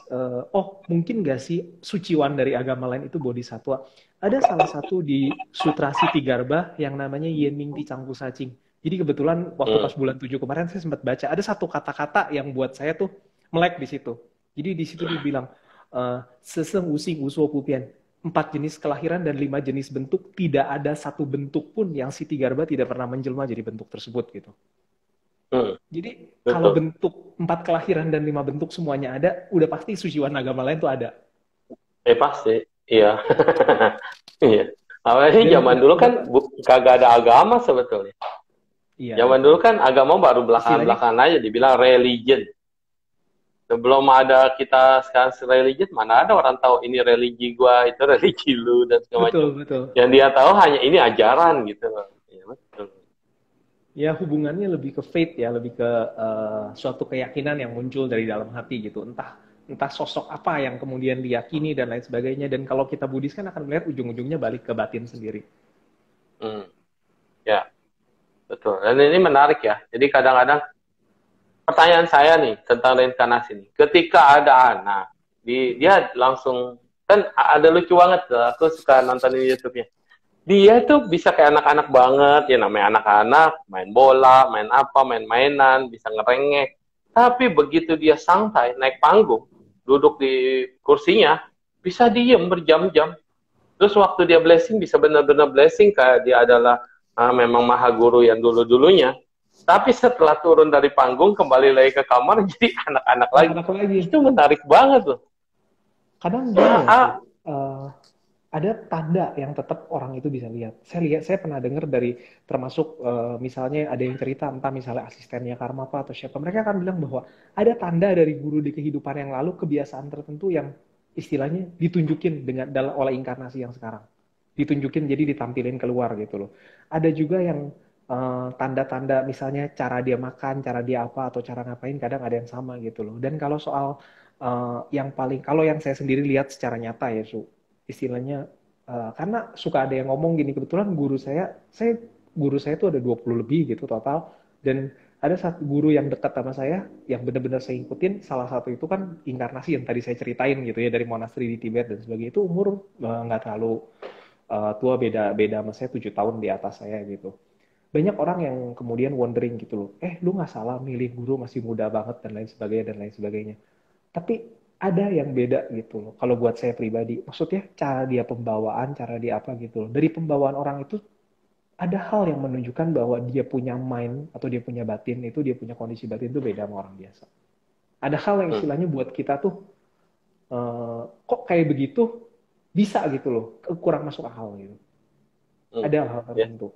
Speaker 2: oh mungkin gak sih suciwan dari agama lain itu bodhisatwa. Ada salah satu di Sutra Sitigarbha yang namanya Yenming Ticangku Sacing. Jadi kebetulan waktu pas
Speaker 1: Mm.
Speaker 2: bulan 7 kemarin saya sempat baca ada satu kata-kata yang buat saya tuh melek di situ. Jadi di situ dibilang seseng using usuo pupian. 4 jenis kelahiran dan 5 jenis bentuk, tidak ada satu bentuk pun yang Siti Garba tidak pernah menjelma jadi bentuk tersebut gitu.
Speaker 1: Mm.
Speaker 2: Jadi kalau
Speaker 1: Betul.
Speaker 2: bentuk 4 kelahiran dan 5 bentuk semuanya ada, udah pasti suciwan agama lain tuh ada.
Speaker 1: Pasti. Iya. Iya. Awalnya
Speaker 2: Dan
Speaker 1: zaman dulu kan
Speaker 2: dapat,
Speaker 1: kagak ada agama sebetulnya.
Speaker 2: iya
Speaker 1: Zaman dulu
Speaker 2: betul.
Speaker 1: kan agama baru
Speaker 2: Istilahnya
Speaker 1: belakangan-belakangan aja dibilang religion. Sebelum ada kita sekarang religion, mana ada orang tahu ini religi gua, itu religi lu, dan segala macam.
Speaker 2: betul betul.
Speaker 1: Yang dia tahu hanya ini ajaran gitu loh. Iya, betul.
Speaker 2: Ya hubungannya lebih ke faith ya, lebih ke suatu keyakinan yang muncul dari dalam hati gitu. Entah entah sosok apa yang kemudian diyakini dan lain sebagainya. Dan kalau kita Buddhis kan akan melihat ujung-ujungnya balik ke batin sendiri.
Speaker 1: Hmm. Ya, betul. Dan ini menarik ya. Jadi kadang-kadang pertanyaan saya nih tentang reinkarnasi nih. Ketika ada anak, dia langsung Kan ada lucu banget, aku suka nontonin YouTube-nya. Dia tuh bisa kayak anak-anak banget, ya namanya anak-anak, main bola, main apa, main mainan, bisa ngerengek. Tapi begitu dia santai, naik panggung, duduk di kursinya, bisa diem berjam-jam. Terus waktu dia blessing, bisa benar-benar blessing, kayak dia adalah memang maha guru yang dulu-dulunya. Tapi setelah turun dari panggung, kembali lagi ke kamar, jadi anak-anak lagi.
Speaker 2: Anak lagi.
Speaker 1: Itu menarik banget loh.
Speaker 2: Kadang gini ya, ada tanda yang tetap orang itu bisa lihat. Saya pernah dengar dari termasuk misalnya ada yang cerita entah misalnya asistennya Karmapa atau siapa, mereka akan bilang bahwa ada tanda dari guru di kehidupan yang lalu, kebiasaan tertentu yang istilahnya ditunjukin oleh inkarnasi yang sekarang. Ditunjukin jadi ditampilin keluar gitu loh. Ada juga yang tanda-tanda misalnya cara dia makan, cara dia apa atau cara ngapain kadang ada yang sama gitu loh. Dan kalau soal kalau yang saya sendiri lihat secara nyata ya, istilahnya karena suka ada yang ngomong gini, kebetulan guru saya tuh ada 20 lebih gitu total, dan ada satu guru yang dekat sama saya yang benar-benar saya ikutin, salah satu itu kan inkarnasi yang tadi saya ceritain gitu ya, dari monasteri di Tibet dan sebagainya, itu umur nggak terlalu tua, beda sama saya 7 tahun di atas saya gitu. Banyak orang yang kemudian wondering gitu loh, lu nggak salah milih guru masih muda banget dan lain sebagainya dan lain sebagainya. Tapi ada yang beda gitu loh. Kalau buat saya pribadi, maksudnya cara dia pembawaan, cara dia apa gitu loh. Dari pembawaan orang itu ada hal yang menunjukkan bahwa dia punya mind atau dia punya batin itu, dia punya kondisi batin itu beda sama orang biasa. Ada hal yang istilahnya buat kita tuh kok kayak begitu bisa gitu loh, kurang masuk akal gitu. Ada hal tertentu.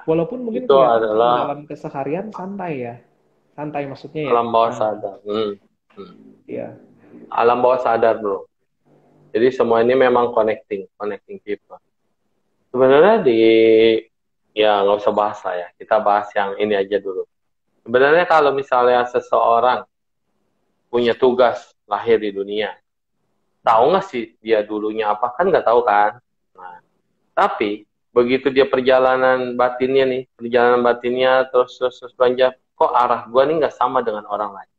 Speaker 2: Walaupun mungkin
Speaker 1: itu adalah
Speaker 2: dalam keseharian santai ya. Santai maksudnya ya.
Speaker 1: Alam bawah sadar.
Speaker 2: Iya.
Speaker 1: Alam bawah sadar, bro. Jadi semua ini memang connecting people. Sebenarnya nggak usah bahas lah ya. Kita bahas yang ini aja dulu. Sebenarnya kalau misalnya seseorang punya tugas lahir di dunia, tahu nggak sih dia dulunya apa? Kan nggak tahu kan. Nah, tapi begitu dia perjalanan batinnya terus beranjak, kok arah gua nih nggak sama dengan orang lain.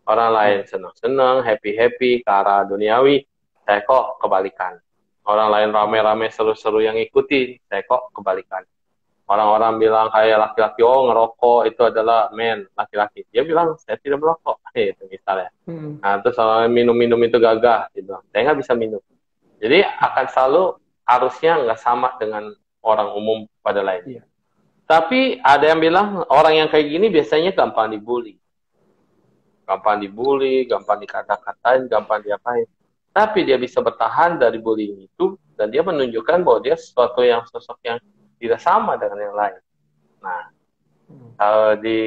Speaker 1: Orang lain senang-senang, happy-happy ke arah duniawi, saya kok kebalikan. Orang lain rame-rame seru-seru yang ikutin, saya kok kebalikan. Orang-orang bilang kayak laki-laki, ngerokok itu adalah laki-laki. Dia bilang, saya tidak merokok. Itu misalnya. Nah, terus kalau minum-minum itu gagah, dia bilang, saya nggak bisa minum. Jadi akan selalu harusnya nggak sama dengan orang umum pada lain. Tapi ada yang bilang, orang yang kayak gini biasanya gampang dibully. Gampang dikata-katain, gampang diapain. Tapi dia bisa bertahan dari bullying itu, dan dia menunjukkan bahwa dia sosok yang tidak sama dengan yang lain. Nah, kalau di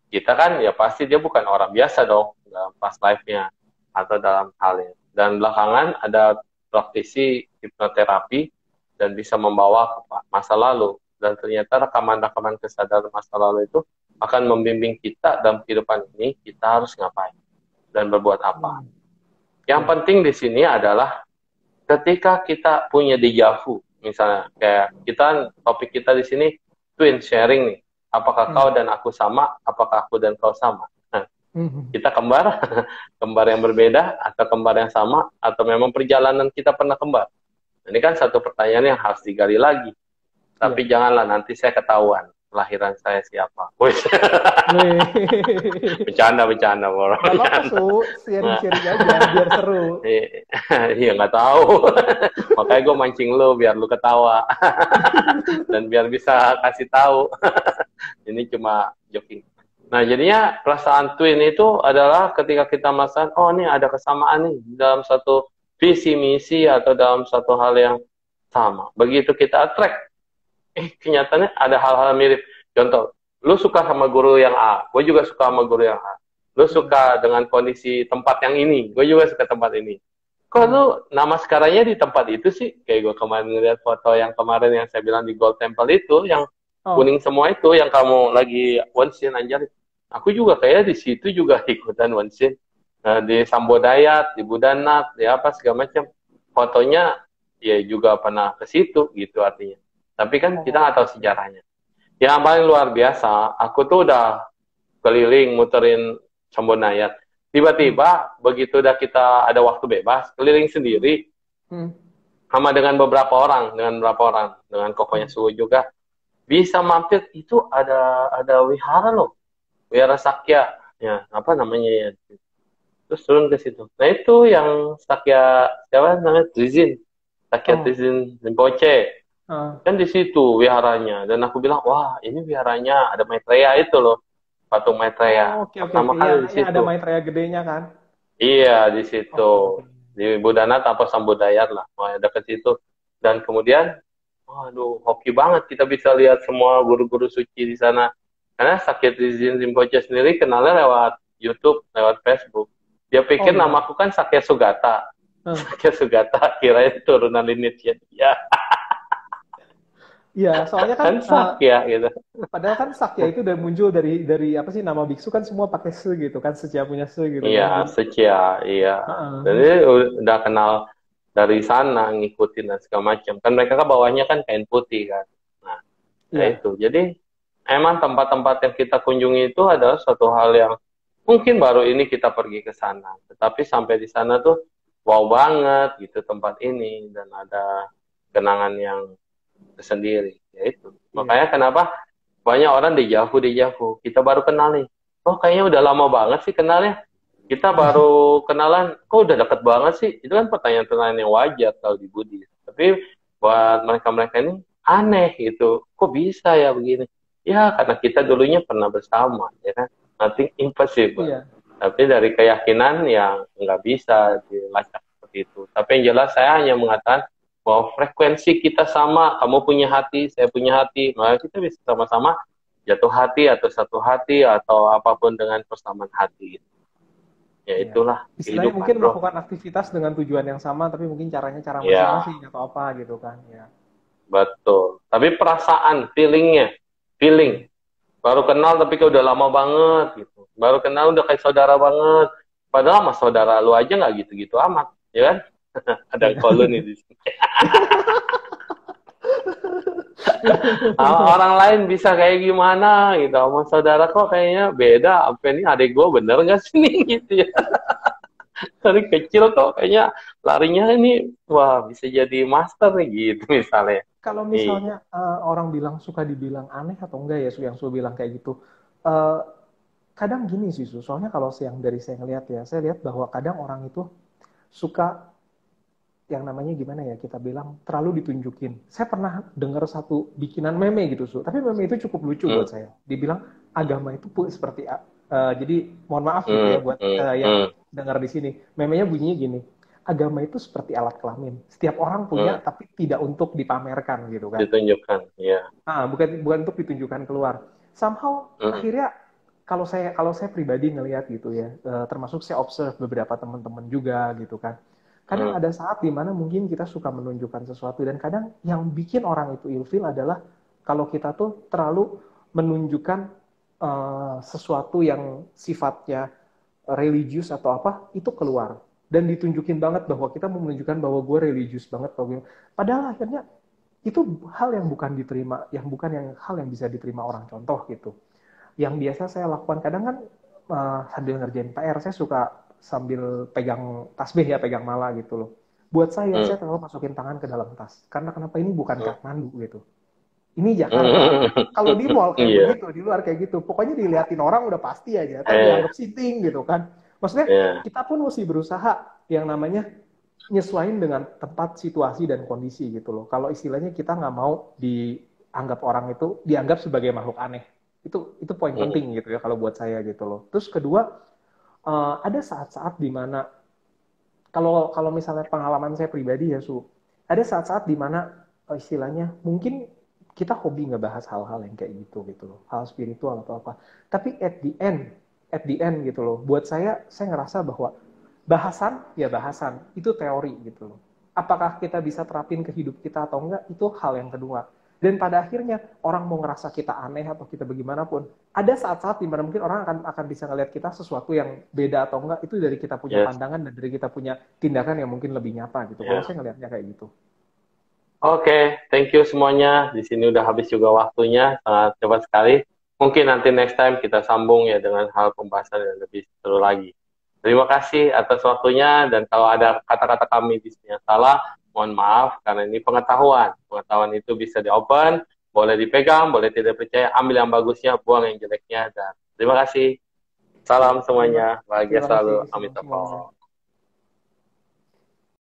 Speaker 1: kita kan ya pasti dia bukan orang biasa dong, dalam pas life-nya atau dalam halnya. Dan belakangan ada praktisi hipnoterapi dan bisa membawa ke masa lalu. Dan ternyata rekaman-rekaman kesadaran masa lalu itu akan membimbing kita dalam kehidupan ini, kita harus ngapain dan berbuat apa. Yang penting di sini adalah ketika kita punya deja vu, misalnya kayak topik kita di sini twin sharing nih. Apakah kau dan aku sama? Apakah aku dan kau sama? Nah, kita kembar, kembar yang berbeda atau kembar yang sama, atau memang perjalanan kita pernah kembar? Ini kan satu pertanyaan yang harus digali lagi. Tapi janganlah nanti saya ketahuan kelahiran saya siapa. Bercanda, bro.
Speaker 2: Gak apa-apa, sharing-sharing aja, biar seru.
Speaker 1: Iya, nggak tahu. Makanya gue mancing lu, biar lu ketawa. Dan biar bisa kasih tahu. Ini cuma joking. Nah, jadinya perasaan twin itu adalah ketika kita merasakan, ini ada kesamaan nih dalam satu visi, misi, atau dalam satu hal yang sama. Begitu kita attract, kenyataannya ada hal-hal mirip. Contoh, lu suka sama guru yang A, gue juga suka sama guru yang A. Lu suka dengan kondisi tempat yang ini, gue juga suka tempat ini. Kok lu nama sekarangnya di tempat itu sih? Kayak gue kemarin ngeliat foto yang kemarin yang saya bilang di Gold Temple itu, yang kuning semua itu, yang kamu lagi Wonsin anjir. Aku juga kayak di situ juga ikutan Wonsin. Di Sambodayat, di Budanak, di apa segala macam. Fotonya ya juga pernah ke situ gitu artinya. Tapi kan kita nggak tahu sejarahnya. Yang paling luar biasa, aku tuh udah keliling muterin Sambodayat. Tiba-tiba begitu udah kita ada waktu bebas, keliling sendiri
Speaker 2: Hmm.
Speaker 1: sama dengan beberapa orang, dengan kokonya suhu juga bisa mampir itu ada wihara loh, wihara Sakya, ya apa namanya ya, terus turun ke situ. Nah itu yang Sakya siapa namanya Trizin, Sakya
Speaker 2: Oh.
Speaker 1: Trizin Rinpoche
Speaker 2: Ah.
Speaker 1: kan di situ wiharanya, dan aku bilang wah ini wiharanya ada Maitreya itu loh, patung
Speaker 2: Oh,
Speaker 1: Maitreya
Speaker 2: oke oke
Speaker 1: pertama
Speaker 2: oke.
Speaker 1: kali di
Speaker 2: Yang ada
Speaker 1: situ.
Speaker 2: Maitreya gedenya kan?
Speaker 1: Iya, di situ.
Speaker 2: Oke oke.
Speaker 1: Di Budanat apa Sambudayat lah, wah, dekat situ. Dan kemudian, waduh, hoki banget kita bisa lihat semua guru-guru suci di sana. Karena Sakya Trizin Rinpoche sendiri kenalnya lewat YouTube, lewat Facebook. Dia pikir
Speaker 2: Oh iya.
Speaker 1: namaku kan Sakya Sugata.
Speaker 2: Hmm.
Speaker 1: Sakya Sugata, kirain turunan lineage dia.
Speaker 2: Iya, soalnya kan
Speaker 1: Kan Sakya gitu.
Speaker 2: padahal kan Sakya itu udah muncul dari apa sih, nama biksu kan semua pakai se gitu kan, sejak punya se gitu
Speaker 1: Iya,
Speaker 2: kan. Jadi
Speaker 1: Secia, iya. Jadi
Speaker 2: heeh.
Speaker 1: udah kenal dari sana, ngikutin dan segala macam. Kan mereka kan bawahnya kan kain putih kan. Nah, ya
Speaker 2: Iya.
Speaker 1: itu. Jadi emang tempat-tempat yang kita kunjungi itu adalah suatu hal yang mungkin baru ini kita pergi ke sana. Tetapi sampai di sana tuh wow banget gitu tempat ini, dan ada kenangan yang tersendiri. Ya itu.
Speaker 2: Iya.
Speaker 1: Makanya kenapa banyak orang di jauh. Kita baru kenal nih. Oh kayaknya udah lama banget sih kenalnya. Kita baru kenalan, kok udah deket banget sih? Itu kan pertanyaan-pertanyaan yang wajar kalau di Buddhis. Tapi buat mereka-mereka ini aneh gitu. Kok bisa ya begini? Ya karena kita dulunya pernah bersama, ya kan? Nothing impossible.
Speaker 2: Iya.
Speaker 1: Tapi dari keyakinan yang nggak bisa dilacak seperti itu. Tapi yang jelas saya hanya mengatakan bahwa frekuensi kita sama. Kamu punya hati, saya punya hati. Maka kita bisa sama-sama jatuh hati atau satu hati atau apapun dengan persamaan hati. Ya
Speaker 2: Iya.
Speaker 1: itulah
Speaker 2: Istilahnya
Speaker 1: kehidupan,
Speaker 2: mungkin
Speaker 1: bro.
Speaker 2: melakukan aktivitas dengan tujuan yang sama, tapi mungkin caranya cara
Speaker 1: Ya,
Speaker 2: masing-masing atau apa gitu kan. Ya.
Speaker 1: betul. Tapi perasaan,
Speaker 2: Hmm.
Speaker 1: feeling. Baru kenal tapi kayak udah lama banget gitu. Baru kenal udah kayak saudara banget. Padahal sama saudara lu aja nggak gitu-gitu amat, ya kan? Ada
Speaker 2: Iya.
Speaker 1: kolon nih di sini. Orang lain bisa kayak gimana gitu. Sama saudara kok kayaknya beda. Apa ini adik gue bener nggak sih nih gitu ya? Dari kecil kok kayaknya larinya ini wah bisa jadi master nih gitu misalnya.
Speaker 2: Kalau
Speaker 1: Iya.
Speaker 2: misalnya orang bilang suka dibilang aneh atau enggak ya, yang Su bilang kayak gitu. Eh, Kadang gini sih, Su. Soalnya kalau yang dari saya ngeliat ya, saya lihat bahwa kadang orang itu suka yang namanya gimana ya, kita bilang terlalu ditunjukin. Saya pernah dengar satu bikinan meme gitu, Su. Tapi meme itu cukup lucu buat
Speaker 1: Hmm,
Speaker 2: saya. Dibilang agama itu seperti jadi mohon maaf gitu ya
Speaker 1: hmm,
Speaker 2: buat
Speaker 1: hmm,
Speaker 2: yang
Speaker 1: hmm,
Speaker 2: dengar di sini. Memenya bunyinya gini. Agama itu seperti alat kelamin. Setiap orang punya
Speaker 1: hmm.
Speaker 2: tapi tidak untuk dipamerkan gitu kan.
Speaker 1: Ditunjukkan, ya.
Speaker 2: Bukan bukan untuk ditunjukkan keluar. Somehow
Speaker 1: Hmm,
Speaker 2: akhirnya kalau saya pribadi ngelihat gitu ya, termasuk saya observe beberapa teman-teman juga gitu kan. Kadang
Speaker 1: hmm,
Speaker 2: ada saat di mana mungkin kita suka menunjukkan sesuatu, dan kadang yang bikin orang itu ilfil adalah kalau kita tuh terlalu menunjukkan sesuatu yang sifatnya religius atau apa itu keluar, dan ditunjukin banget bahwa kita mau menunjukkan bahwa gue religius banget, padahal akhirnya itu hal yang bukan diterima, hal yang bisa diterima orang. Contoh gitu, yang biasa saya lakukan kadang kan, sambil ngerjain PR saya suka sambil pegang tasbih ya, pegang mala gitu loh. Buat
Speaker 1: hmm,
Speaker 2: saya terlalu masukin tangan ke dalam tas, karena kenapa, ini bukan
Speaker 1: hmm.
Speaker 2: Kathmandu gitu, ini Jakarta. Kalau di
Speaker 1: Hmm.
Speaker 2: mall kayak
Speaker 1: Iya,
Speaker 2: begitu, di luar kayak gitu, pokoknya diliatin orang udah pasti aja, atau
Speaker 1: eh,
Speaker 2: dianggap sinting gitu kan. Maksudnya
Speaker 1: ya,
Speaker 2: kita pun mesti berusaha yang namanya nyesuaiin dengan tempat, situasi, dan kondisi gitu loh. Kalau istilahnya kita nggak mau dianggap orang itu dianggap sebagai makhluk aneh. Itu poin
Speaker 1: hmm,
Speaker 2: penting gitu ya kalau buat saya gitu loh. Terus kedua, ada saat-saat di mana kalau kalau misalnya pengalaman saya pribadi ya, Su, ada saat-saat di mana istilahnya mungkin kita hobi ngebahas hal-hal yang kayak gitu loh, hal spiritual atau apa. Tapi at the end gitu loh, buat saya ngerasa bahwa bahasan ya bahasan, itu teori gitu loh. Apakah kita bisa terapin ke hidup kita atau enggak, itu hal yang kedua. Dan pada akhirnya orang mau ngerasa kita aneh atau kita bagaimanapun, ada saat-saat di mana mungkin orang akan bisa ngelihat kita sesuatu yang beda atau enggak, itu dari kita punya
Speaker 1: yes,
Speaker 2: pandangan dan dari kita punya tindakan yang mungkin lebih nyata gitu. Kalau
Speaker 1: ya.
Speaker 2: saya ngelihatnya kayak gitu.
Speaker 1: Oke, thank you semuanya. Di sini udah habis juga waktunya, sangat cepat sekali. Mungkin nanti next time kita sambung ya dengan hal pembahasan yang lebih seru lagi. Terima kasih atas waktunya, dan kalau ada kata-kata kami di sini yang salah, mohon maaf karena ini pengetahuan. Pengetahuan itu bisa di-open, boleh dipegang, boleh tidak percaya, ambil yang bagusnya, buang yang jeleknya. Dan terima kasih. Salam
Speaker 2: Terima,
Speaker 1: semuanya, bahagia
Speaker 2: terima kasih
Speaker 1: selalu.
Speaker 2: semua semuanya.
Speaker 1: Amitabha.